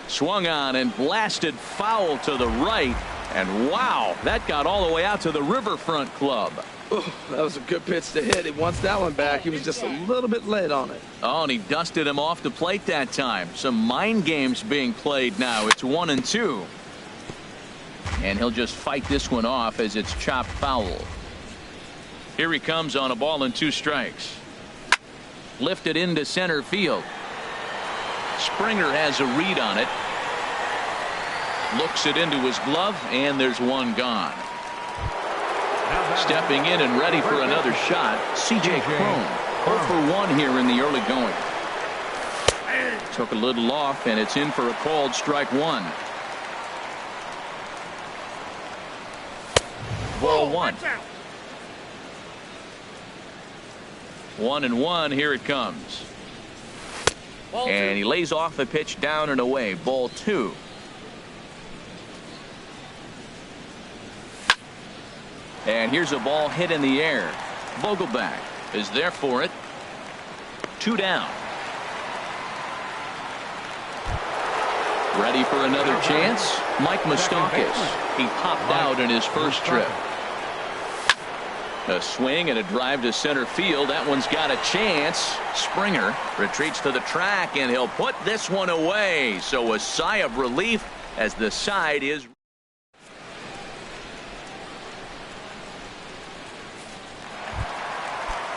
Swung on and blasted foul to the right. And wow, that got all the way out to the Riverfront Club. Ooh, that was a good pitch to hit. He wants that one back. He was just a little bit late on it. Oh, and he dusted him off the plate that time. Some mind games being played now. It's 1-2. And he'll just fight this one off as it's chopped foul. Here he comes on a ball and 2 strikes. Lifted into center field. Springer has a read on it. Looks it into his glove, and there's one gone. Stepping in and ready for another shot, C.J. Cron. 0 for 1 here in the early going. Took a little off, and it's in for a called strike 1. ball one. 1-1. Here it comes. And he lays off the pitch down and away. Ball two. And here's a ball hit in the air. Vogelbach is there for it. 2 down. Ready for another chance? Mike Moustakas. He popped out in his first trip. A swing and a drive to center field. That one's got a chance. Springer retreats to the track, and he'll put this one away. So a sigh of relief as the side is.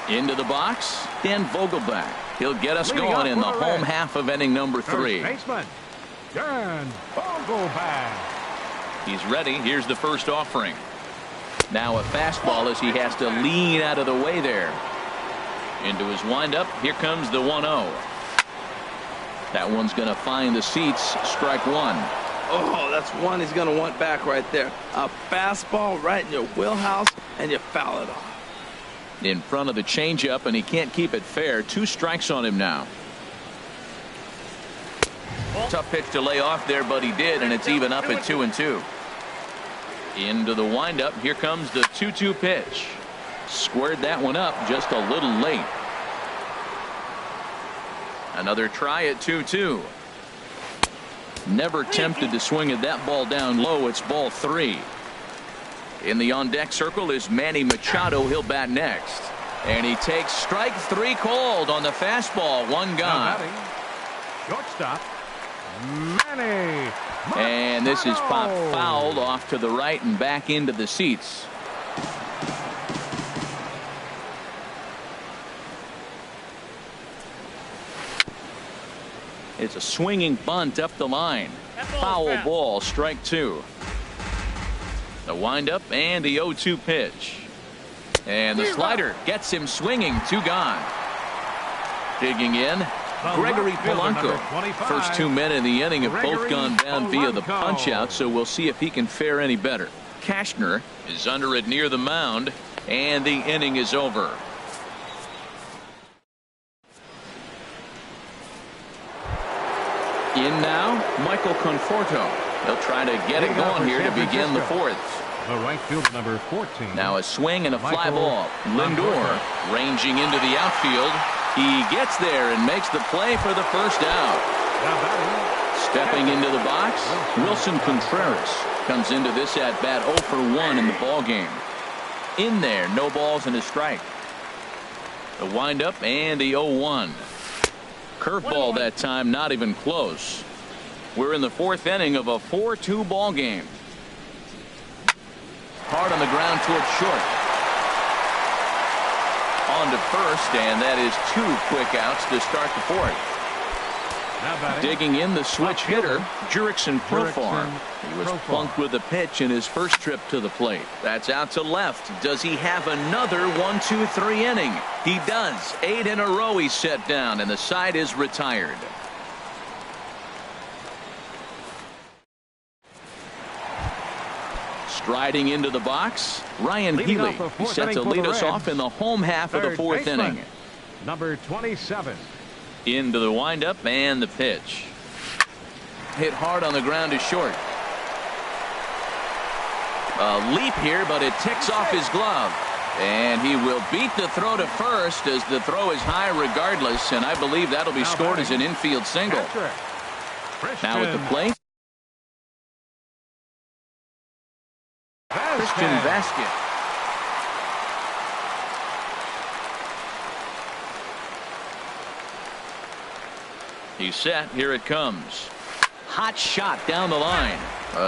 Into the box, Dan Vogelbach. He'll get us going in the home half of inning number 3. Baseman, Dan Vogelbach. He's ready. Here's the first offering. Now a fastball as he has to lean out of the way there. Into his windup. Here comes the 1-0. That one's going to find the seats. Strike one. Oh, that's one he's going to want back right there. A fastball right in your wheelhouse, and you foul it off. In front of the changeup, and he can't keep it fair. 2 strikes on him now. Tough pitch to lay off there, but he did, and it's even up at 2-2. Into the windup. Here comes the 2-2 pitch. Squared that one up just a little late. Another try at 2-2. Never tempted to swing at that ball down low. It's ball 3. In the on-deck circle is Manny Machado. He'll bat next. And he takes strike 3 called on the fastball. One gone. Shortstop, Manny Machado. And this is popped fouled off to the right and back into the seats. It's a swinging bunt up the line. Foul ball, strike 2. The windup and the 0-2 pitch. And the slider gets him swinging. 2 gone. Digging in, Gregory Polanco. First 2 men in the inning have both gone down via the punch out, so we'll see if he can fare any better. Cashner is under it near the mound, and the inning is over. In now, Michael Conforto. He'll try to get it going here to begin the 4th. The right fielder, number 14. Now a swing and a fly ball. Lindor ranging into the outfield. He gets there and makes the play for the first out. Stepping into the box, Wilson Contreras comes into this at bat 0 for 1 in the ball game. In there, no balls and a strike. The windup and the 0-1. Curveball that time, not even close. We're in the 4th inning of a 4-2 ball game. Hard on the ground towards short. On to first, and that is 2 quick outs to start the 4th. Digging in the switch hitter, Jurickson Profar. He was plunked with a pitch in his first trip to the plate. That's out to left. Does he have another 1-2-3 inning? He does. 8 in a row he's set down, and the side is retired. Striding into the box, Ryan Healy. He's set to lead us off in the home half of the 4th inning. Number 27. Into the windup and the pitch. Hit hard on the ground to short. A leap here, but it ticks off his glove. And he will beat the throw to first as the throw is high regardless, and I believe that'll be scored as an infield single. Now at the plate, Christian Vasquez. He's set. Here it comes. Hot shot down the line.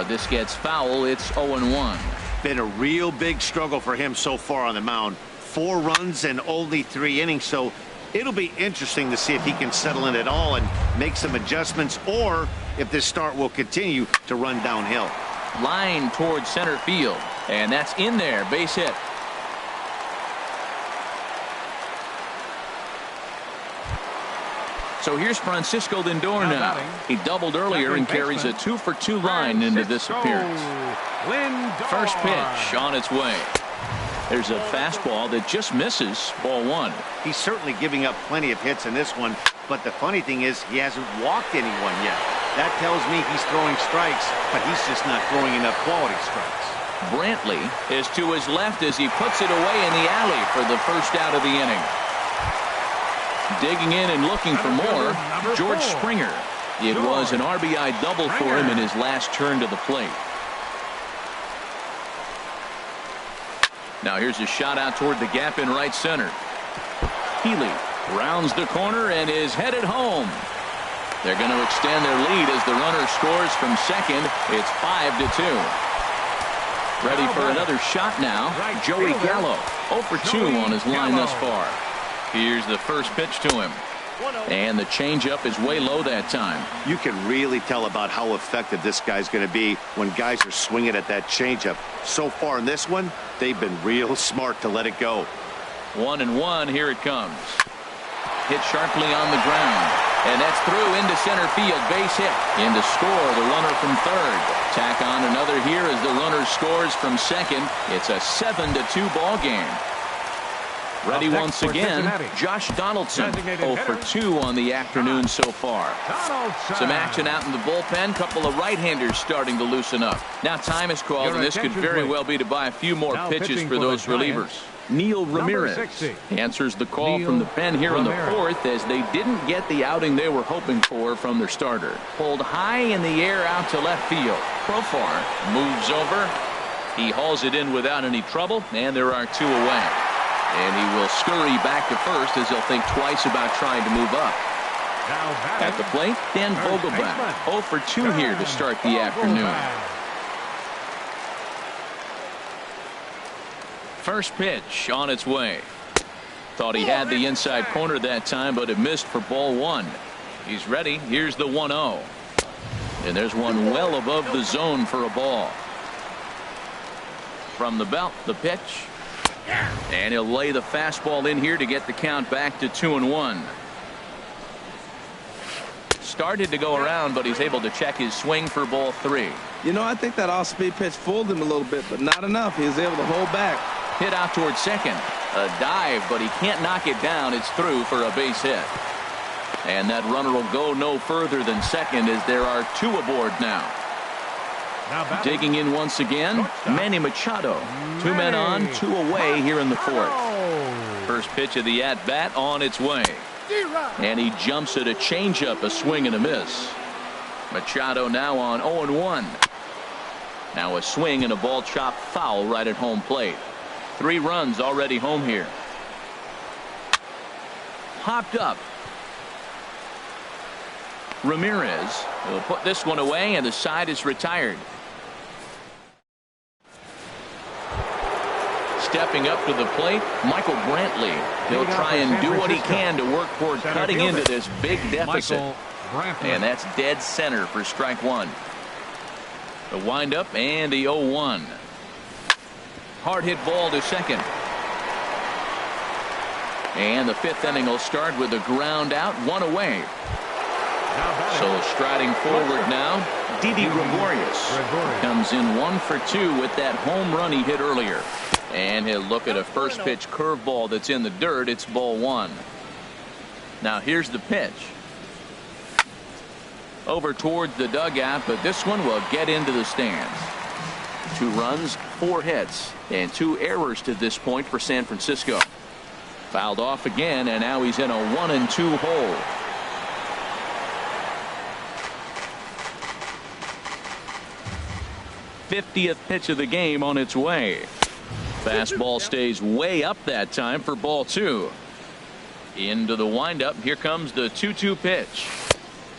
This gets foul. It's 0-1. Been a real big struggle for him so far on the mound. 4 runs and only 3 innings, so it'll be interesting to see if he can settle in at all and make some adjustments, or if this start will continue to run downhill. Line towards center field, and that's in there. Base hit. So here's Francisco Lindor now. He doubled earlier and carries a 2-for-2 line into this appearance. First pitch on its way. There's a fastball that just misses. Ball 1. He's certainly giving up plenty of hits in this one, but the funny thing is he hasn't walked anyone yet. That tells me he's throwing strikes, but he's just not throwing enough quality strikes. Brantley is to his left as he puts it away in the alley for the first out of the inning. Digging in and looking for more, George Springer. It was an RBI double for him in his last turn to the plate. Now here's a shot out toward the gap in right center. Healy rounds the corner and is headed home. They're going to extend their lead as the runner scores from second. It's 5-2. Ready for another shot now. Joey Gallo 0 for 2 on his line thus far. Here's the first pitch to him. And the changeup is way low that time. You can really tell about how effective this guy's going to be when guys are swinging at that changeup. So far in this one, they've been real smart to let it go. 1-1. Here it comes. Hit sharply on the ground. And that's through into center field. Base hit. In to score the runner from third. Tack on another here as the runner scores from second. It's a 7-2 ball game. Ready once again, Josh Donaldson 0 for 2 on the afternoon so far. Some action out in the bullpen. Couple of right-handers starting to loosen up. Now time is called, and this could very well be to buy a few more pitches for those relievers. Neil Ramirez answers the call from the pen here in the fourth as they didn't get the outing they were hoping for from their starter. Pulled high in the air out to left field. Profar moves over. He hauls it in without any trouble, and there are 2 away. And he will scurry back to first as he'll think twice about trying to move up. At the plate, Dan Vogelbach 0 for 2 here to start the afternoon. First pitch on its way. Thought he had the inside corner that time, but it missed for ball 1. He's ready. Here's the 1-0. And there's one well above the zone for a ball. From the belt, the pitch. And he'll lay the fastball in here to get the count back to 2-1. Started to go around, but he's able to check his swing for ball 3. You know, I think that off-speed pitch fooled him a little bit, but not enough. He was able to hold back. Hit out towards second. A dive, but he can't knock it down. It's through for a base hit. And that runner will go no further than second as there are 2 aboard now. Digging in once again, Manny Machado. 2 men on, 2 away here in the fourth. First pitch of the at-bat on its way. And he jumps at a changeup, a swing and a miss. Machado now on 0-1. Now a swing and a ball chopped foul right at home plate. 3 runs already home here. Hopped up. Ramirez will put this one away, and the side is retired. Stepping up to the plate, Michael Brantley. He'll try and do what he can to work toward cutting into this big deficit. And that's dead center for strike 1. The windup and the 0-1. Hard hit ball to second. And the 5th inning will start with a ground out, 1 away. So striding forward now, Didi Gregorius comes in 1 for 2 with that home run he hit earlier. And he'll look at a first pitch curveball that's in the dirt. It's ball 1. Now here's the pitch. Over towards the dugout, but this one will get into the stands. 2 runs, 4 hits, and 2 errors to this point for San Francisco. Fouled off again, and now he's in a 1-2 hole. '50th pitch of the game on its way. Fastball stays way up that time for ball 2. Into the windup. Here comes the 2-2 pitch.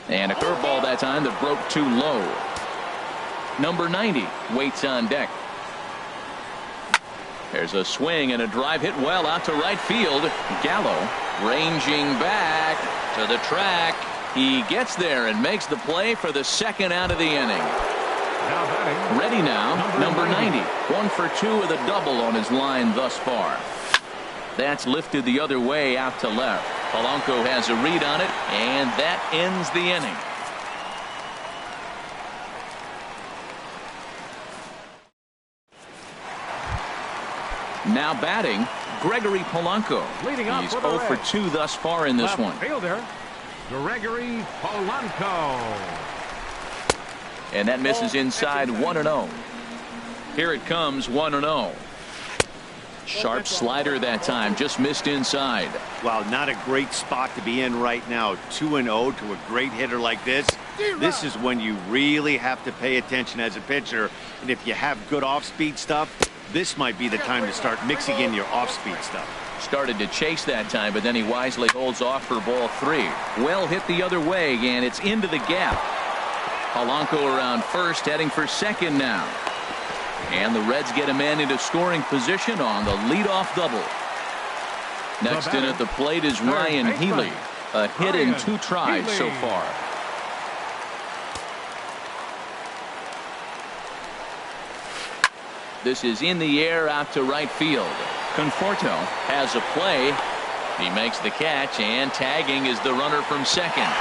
And a curveball that time that broke too low. Number 90 waits on deck. There's a swing and a drive hit well out to right field. Gallo ranging back to the track. He gets there and makes the play for the 2nd out of the inning. Ready now, number 90. 1 for 2 with a double on his line thus far. That's lifted the other way out to left. Polanco has a read on it, and that ends the inning. Now batting, Gregory Polanco. He's 0 for 2 thus far in this one. Fielder, Gregory Polanco. And that misses inside 1-0. Here it comes, 1-0. Sharp slider that time, just missed inside. Wow, not a great spot to be in right now. 2-0 to a great hitter like this. This is when you really have to pay attention as a pitcher. And if you have good off-speed stuff, this might be the time to start mixing in your off-speed stuff. Started to chase that time, but then he wisely holds off for ball 3. Well hit the other way, and it's into the gap. Polanco around first, heading for second now. And the Reds get a man into scoring position on the leadoff double. Next in at the plate is Ryan Healy. A hit in 2 tries so far. This is in the air out to right field. Conforto has a play. He makes the catch, and tagging is the runner from second.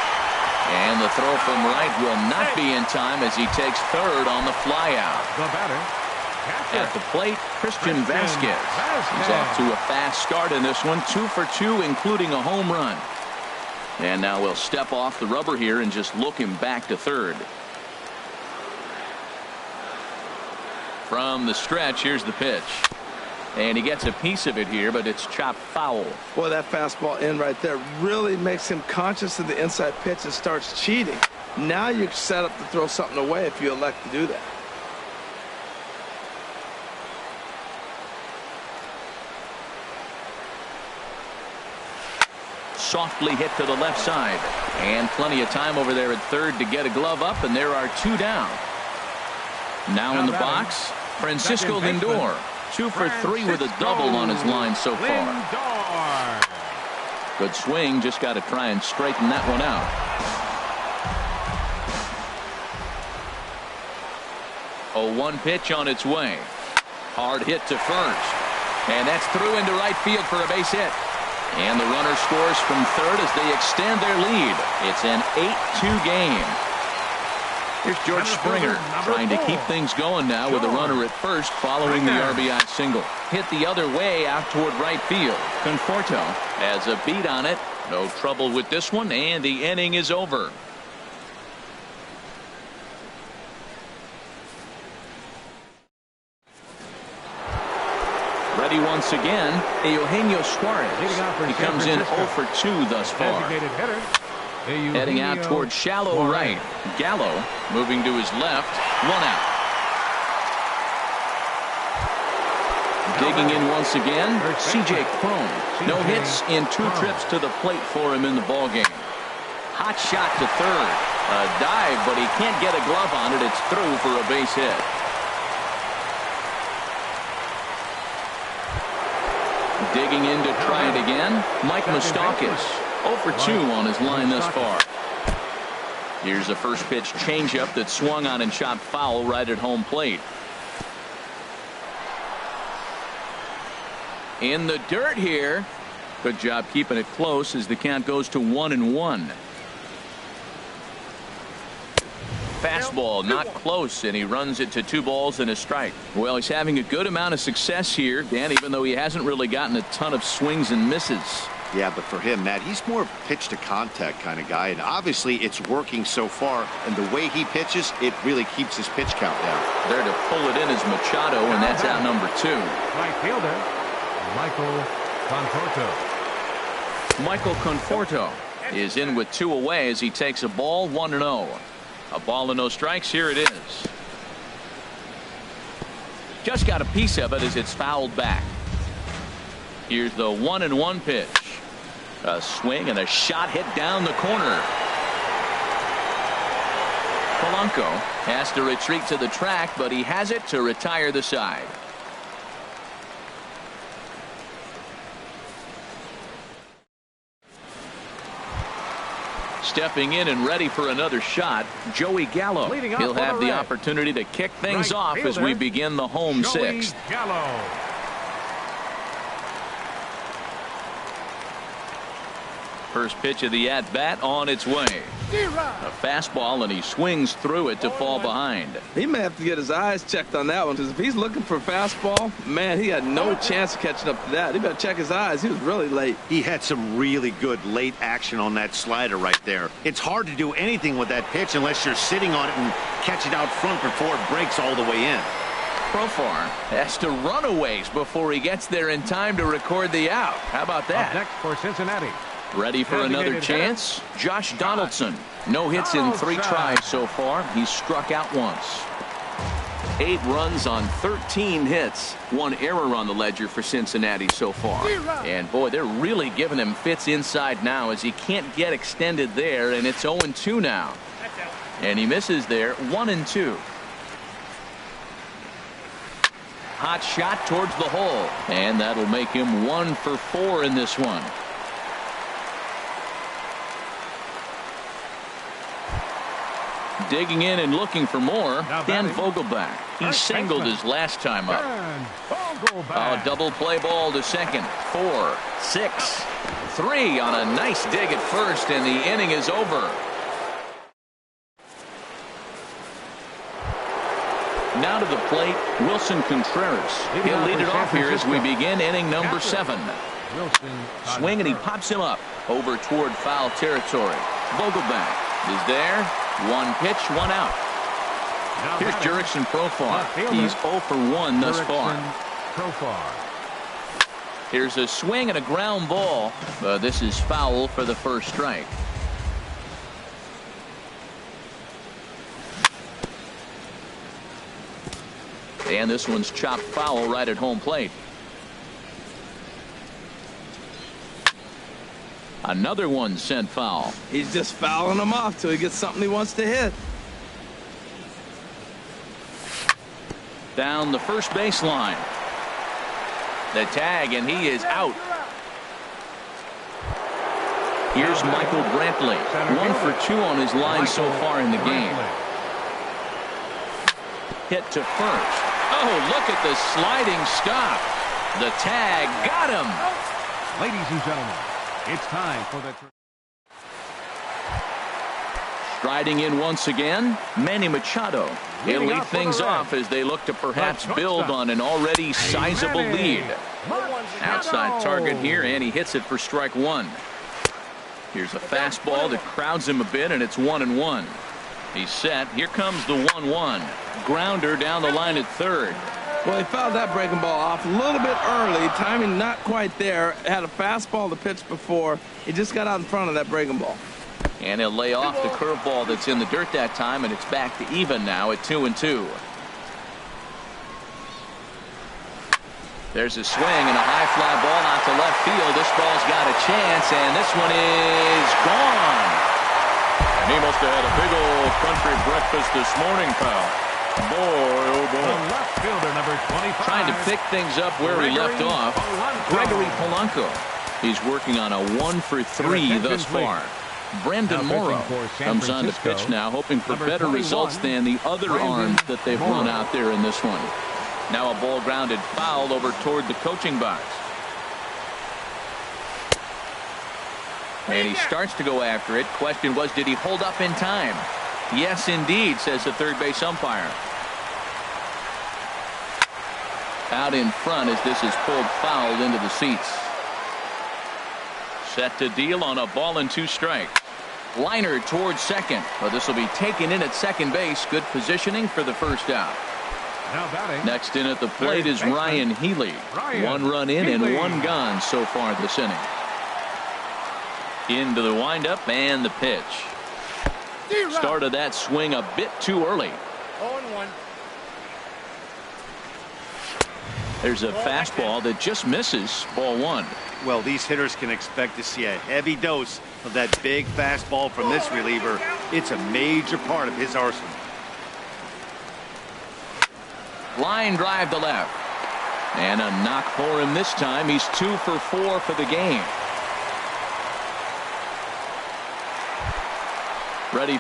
And the throw from right will not be in time as he takes third on the flyout. The batter, at the plate, Christian Vasquez. He's off to a fast start in this one, 2 for 2, including a home run. And now we'll step off the rubber here and just look him back to third. From the stretch, here's the pitch. And he gets a piece of it here, but it's chopped foul. Boy, that fastball in right there really makes him conscious of the inside pitch and starts cheating. Now you're set up to throw something away if you elect to do that. Softly hit to the left side. And plenty of time over there at third to get a glove up, and there are 2 down. Now in the box, Francisco Lindor. 2 for 3 with a double on his line so far. Good swing, just got to try and straighten that one out. A 1 pitch on its way. Hard hit to first. And that's through into right field for a base hit. And the runner scores from third as they extend their lead. It's an 8-2 game. Here's George Springer trying to keep things going now with a runner at first following the RBI single. Hit the other way out toward right field. Conforto has a beat on it. No trouble with this one, and the inning is over. Ready once again, Eugenio Suarez. He comes in 0 for 2 thus far. Heading out toward shallow right. Gallo moving to his left. 1 out. Digging in once again, C.J. Cron. No hits in 2 trips to the plate for him in the ballgame. Hot shot to third. A dive, but he can't get a glove on it. It's through for a base hit. Digging in to try it again, Mike Moustakas. 0 for 2 on his line thus far. Here's a first pitch changeup that swung on and chopped foul right at home plate. In the dirt here. Good job keeping it close as the count goes to 1-1. Fastball not close, and he runs it to 2 balls and a strike. Well, he's having a good amount of success here, Dan, even though he hasn't really gotten a ton of swings and misses. Yeah, but for him, Matt, he's more pitch to contact kind of guy, and obviously it's working so far, and the way he pitches, it really keeps his pitch count down. There to pull it in is Machado, and that's out number 2. Right fielder, Michael Conforto. Michael Conforto is in with 2 away as he takes a ball, 1-0. A ball and no strikes. Here it is. Just got a piece of it as it's fouled back. Here's the 1-1 pitch. A swing and a shot hit down the corner. Polanco has to retreat to the track, but he has it to retire the side. Stepping in and ready for another shot, Joey Gallo. He'll have the opportunity to kick things off as we begin the home 6th. First pitch of the at-bat on its way. A fastball, and he swings through it to fall behind. He may have to get his eyes checked on that one, because if he's looking for a fastball, man, he had no chance of catching up to that. He better check his eyes. He was really late. He had some really good late action on that slider right there. It's hard to do anything with that pitch unless you're sitting on it and catch it out front before it breaks all the way in. Profar has to run a ways before he gets there in time to record the out. How about that? Up next for Cincinnati. Ready for another chance? Josh Donaldson. No hits in 3 tries so far. He's struck out once. 8 runs on 13 hits. 1 error on the ledger for Cincinnati so far. And boy, they're really giving him fits inside now as he can't get extended there, and it's 0-2 now. And he misses there, 1-2. Hot shot towards the hole, and that'll make him 1 for 4 in this one. Digging in and looking for more, Dan Vogelback. He singled his last time up. A double play ball to second. 4, 6, 3 on a nice dig at first, and the inning is over. Now to the plate, Wilson Contreras. He'll lead it off here as we begin inning number 7. Swing, and he pops him up over toward foul territory. Vogelback is there. 1 pitch, 1 out. Here's Jurickson Profar. He's 0 for 1 thus far. Here's a swing and a ground ball. This is foul for the first strike. And this one's chopped foul right at home plate. Another one sent foul. He's just fouling them off till he gets something he wants to hit. Down the first baseline. The tag, and he is out. Here's Michael Brantley. 1 for 2 on his line so far in the game. Hit to first. Oh, look at the sliding stop. The tag got him. Ladies and gentlemen, it's time for the... Striding in once again, Manny Machado. He'll lead things off as they look to perhaps build on an already sizable lead. Outside target here, and he hits it for strike 1. Here's a fastball that crowds him a bit, and it's 1-1. He's set. Here comes the 1-1. Grounder down the line at third. Well, he fouled that breaking ball off a little bit early. Timing not quite there. Had a fastball to pitch before. He just got out in front of that breaking ball. And he'll lay off the curveball that's in the dirt that time, and it's back to even now at 2-2. There's a swing and a high fly ball out to left field. This ball's got a chance, and this one is gone. And he must have had a big old country breakfast this morning, pal. Boy, oh boy. The left fielder, number 25. Trying to pick things up where he left off. Gregory Polanco. He's working on a 1 for 3 thus far. Brendan Morrow comes on to pitch now, hoping for better results than the other arms that they've run out there in this one. Now a ball grounded foul over toward the coaching box. And he starts to go after it. Question was, did he hold up in time? Yes, indeed, says the third base umpire. Out in front as this is pulled foul into the seats. Set to deal on a ball and 2 strikes. Liner towards second. Well, this will be taken in at second base. Good positioning for the first out. Next in at the plate is Ryan Healy. 1 run in and 1 gone so far this inning. Into the windup and the pitch. Started that swing a bit too early. 0-1. There's a fastball that just misses. Ball 1. Well, these hitters can expect to see a heavy dose of that big fastball from this reliever. It's a major part of his arsenal. Line drive to left. And a knock for him this time. He's 2 for 4 for the game. Ready.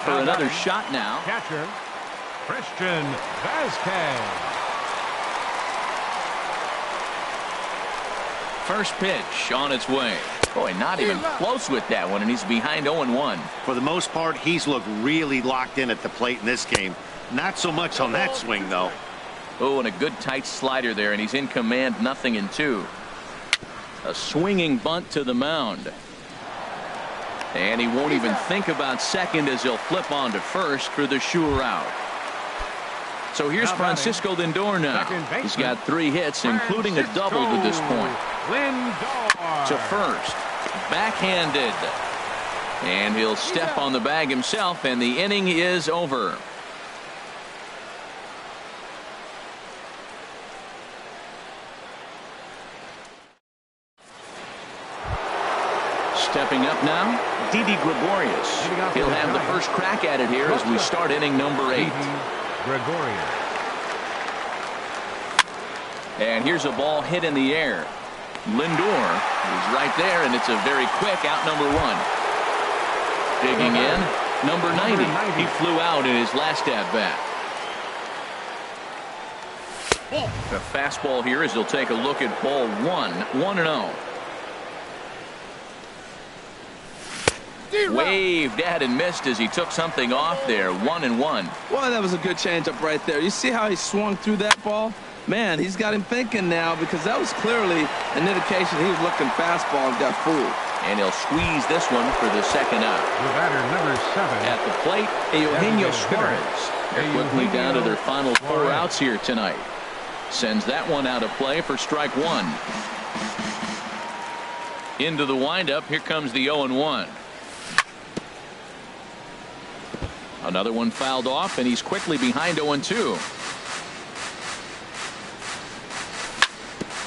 for another shot now. Catcher, Christian Vasquez. First pitch on its way. Boy, not even close with that one, and he's behind 0-1. For the most part, he's looked really locked in at the plate in this game. Not so much on that swing, though. Oh, and a good tight slider there, and he's in command, 0-2. A swinging bunt to the mound. And he won't even think about second as he'll flip on to first for the sure out. So here's Francisco Lindor now. He's got 3 hits, including a double to this point. Lindor. To first. Backhanded. And he'll step on the bag himself, and the inning is over. Stepping up now, Didi Gregorius. He'll have the first crack at it here as we start inning number 8. Gregorius. And here's a ball hit in the air. Lindor is right there, and it's a very quick out, number 1. Digging in, number 90. He flew out in his last at-bat. The fastball here as he'll take a look at ball 1, 1-0. Waved at and missed as he took something off there. 1-1. Well, that was a good changeup right there. You see how he swung through that ball? Man, he's got him thinking now, because that was clearly an indication he was looking fastball and got fooled. And he'll squeeze this one for the second out. The batter, number 7. At the plate, Eugenio Suarez. They're quickly down to their final 4 outs here tonight. Sends that one out of play for strike 1. Into the windup, here comes the 0-1. Another one fouled off, and he's quickly behind 0-2.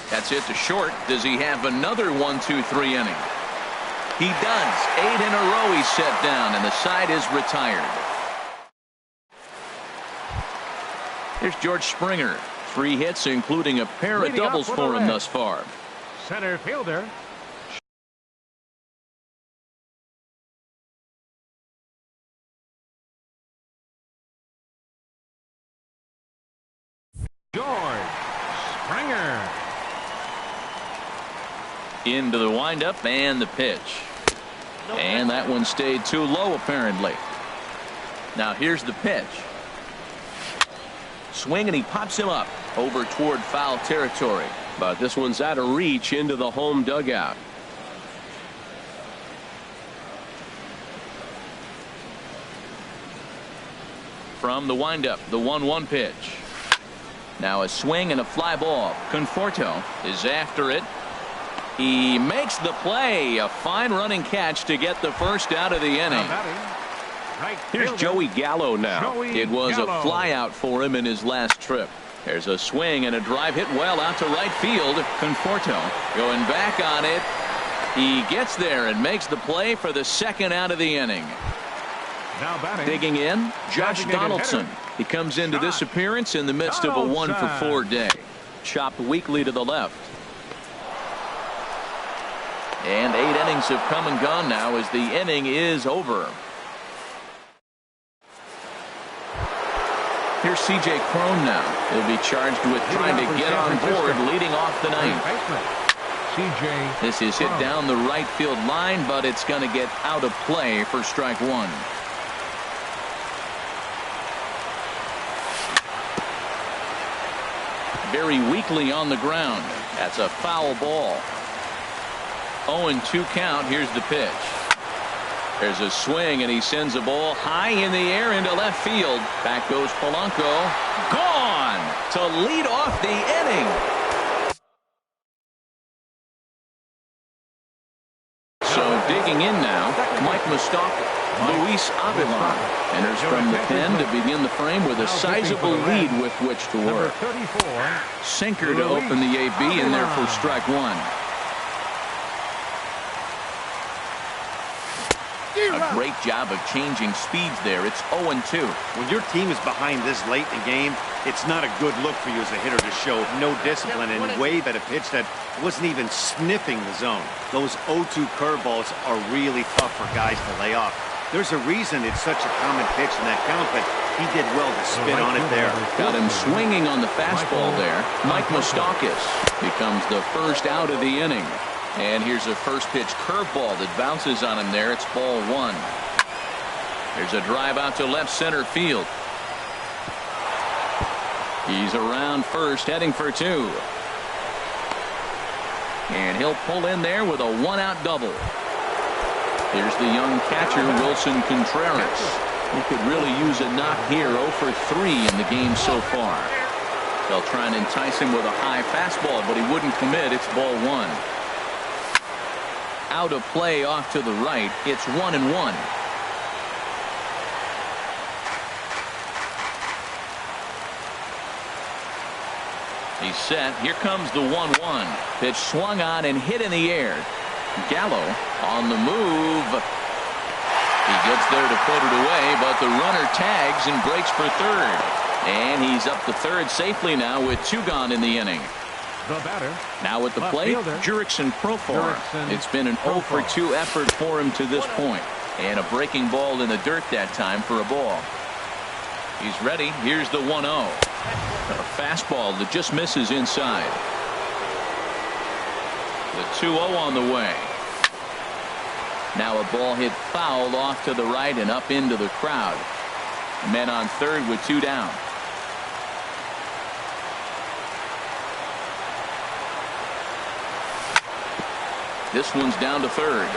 That's it to short. Does he have another 1-2-3 inning? He does. 8 in a row he's set down, and the side is retired. Here's George Springer. 3 hits, including a pair of doubles for him thus far. Center fielder. George Springer. Into the windup and the pitch. And that one stayed too low, apparently. Now here's the pitch. Swing, and he pops him up over toward foul territory. But this one's out of reach into the home dugout. From the windup, the 1-1 pitch. Now a swing and a fly ball. Conforto is after it. He makes the play. A fine running catch to get the first out of the inning. Here's Joey Gallo now. It was a fly out for him in his last trip. There's a swing and a drive hit well out to right field. Conforto going back on it. He gets there and makes the play for the second out of the inning. Digging in, Josh Donaldson. He comes into this appearance in the midst of a 1-for-4 day. Chopped weakly to the left. And 8 innings have come and gone now as the inning is over. Here's C.J. Cron now. He'll be charged with trying to get on board leading off the ninth. This is hit down the right field line, but it's going to get out of play for strike 1. Very weakly on the ground. That's a foul ball. 0-2 count. Here's the pitch. There's a swing, and he sends a ball high in the air into left field. Back goes Polanco. Gone to lead off the inning. So digging in now, Mike Moustakas. Luis Avila enters from the pen to begin the frame with a sizable lead with which to work. Sinker to open the AB, in there for strike 1. A great job of changing speeds there. It's 0-2. When your team is behind this late in the game, it's not a good look for you as a hitter to show no discipline and wave at a pitch that wasn't even sniffing the zone. Those 0-2 curveballs are really tough for guys to lay off. There's a reason it's such a common pitch in that count, but he did well to spin on it there. Got him swinging on the fastball there. Mike Moustakas becomes the first out of the inning. And here's a first pitch curveball that bounces on him there. It's ball one. There's a drive out to left center field. He's around first, heading for two. And he'll pull in there with a one-out double. Here's the young catcher, Wilson Contreras. He could really use a knock here. 0 for 3 in the game so far. They'll try and entice him with a high fastball, but he wouldn't commit. It's ball one. Out of play off to the right. It's 1-1. He's set. Here comes the 1-1. Pitch swung on and hit in the air. Gallo on the move. He gets there to put it away, but the runner tags and breaks for third. And he's up to third safely now with 2 gone in the inning. The batter. Now at the plate, Jurickson Profar. It's been an 0 for 2 effort for him to this point. And a breaking ball in the dirt that time for a ball. He's ready. Here's the 1-0. A fastball that just misses inside. The 2-0 on the way. Now a ball hit foul off to the right and up into the crowd. Men on third with 2 down. This one's down to third.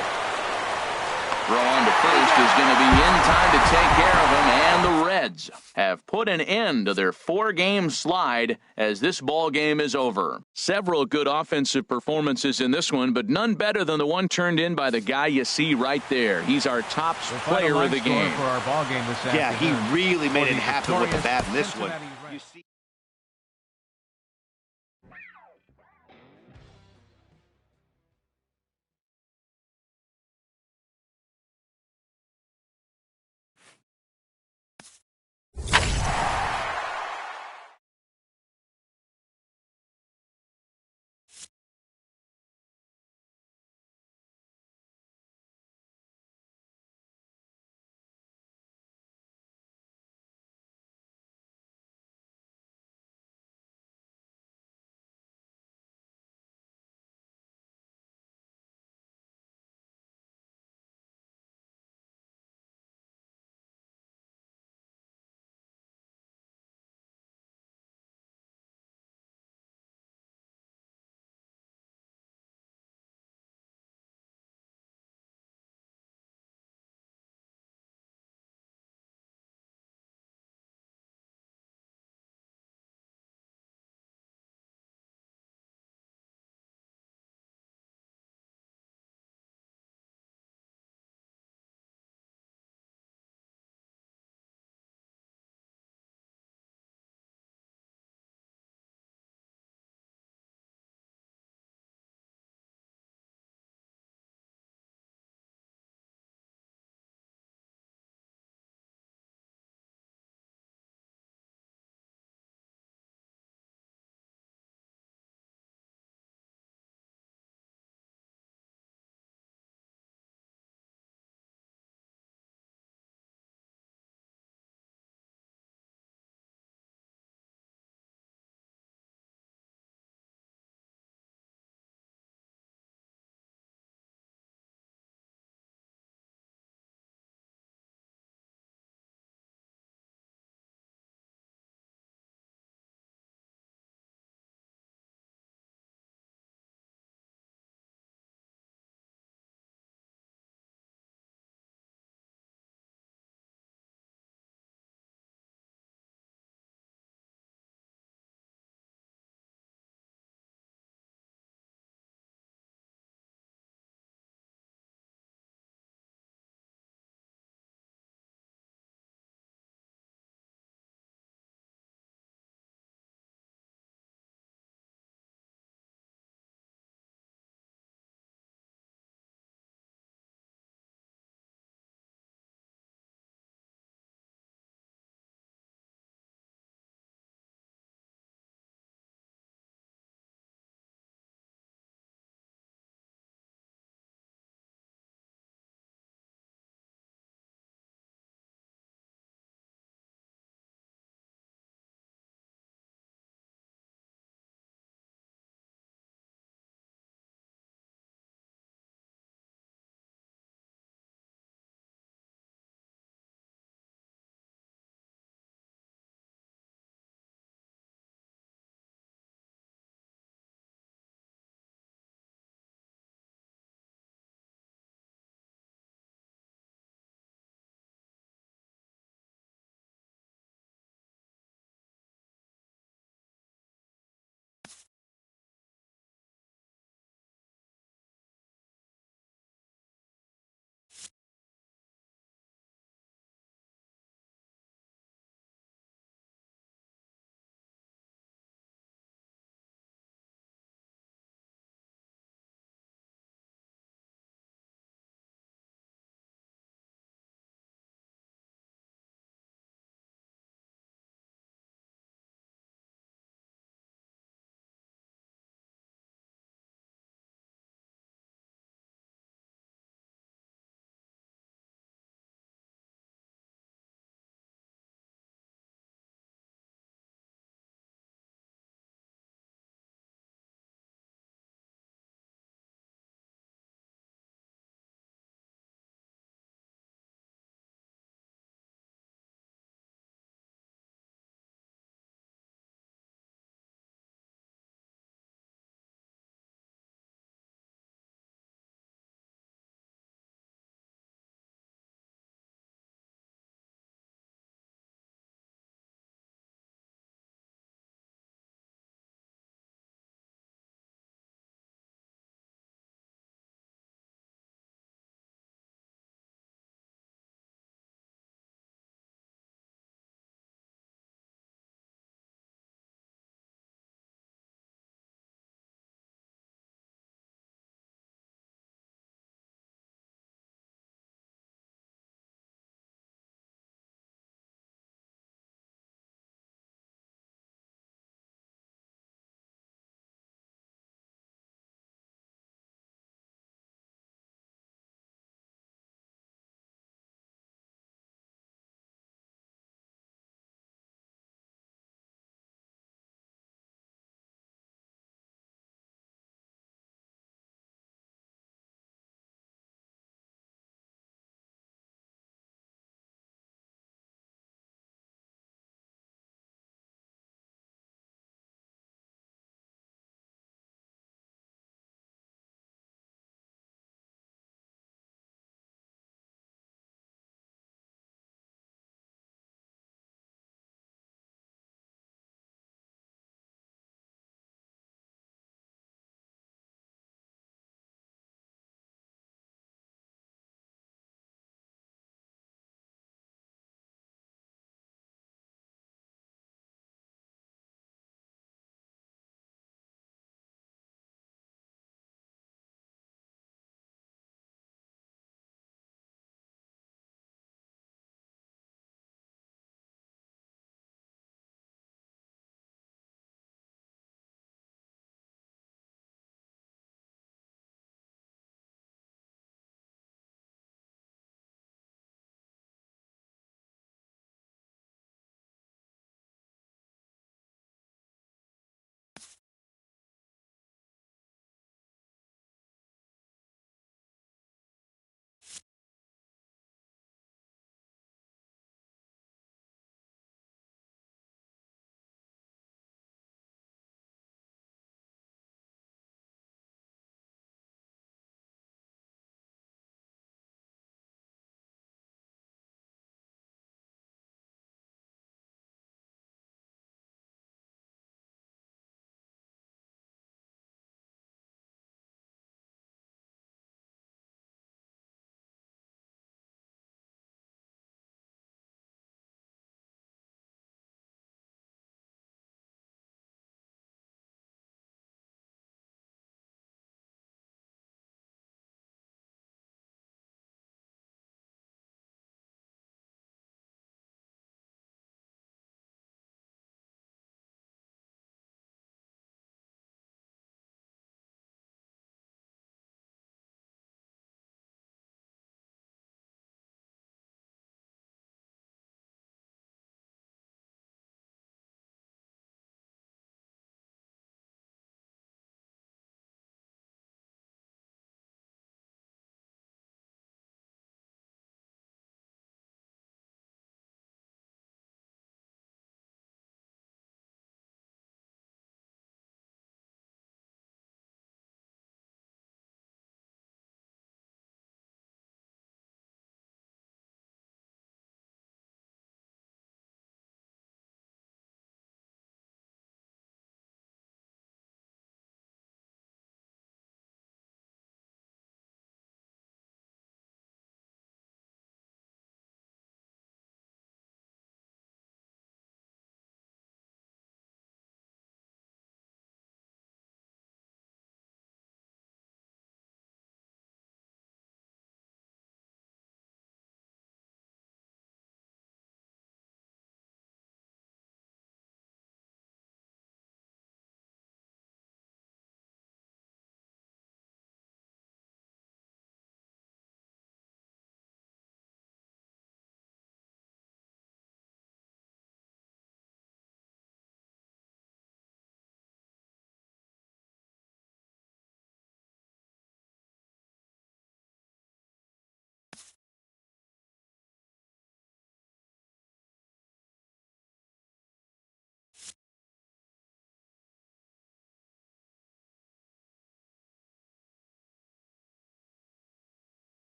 Throw on to first is going to be in time to take care of him, and the Reds have put an end to their 4-game slide as this ball game is over. Several good offensive performances in this one, but none better than the one turned in by the guy you see right there. He's our top player of the game. Yeah, he really made it happen with the bat in this one.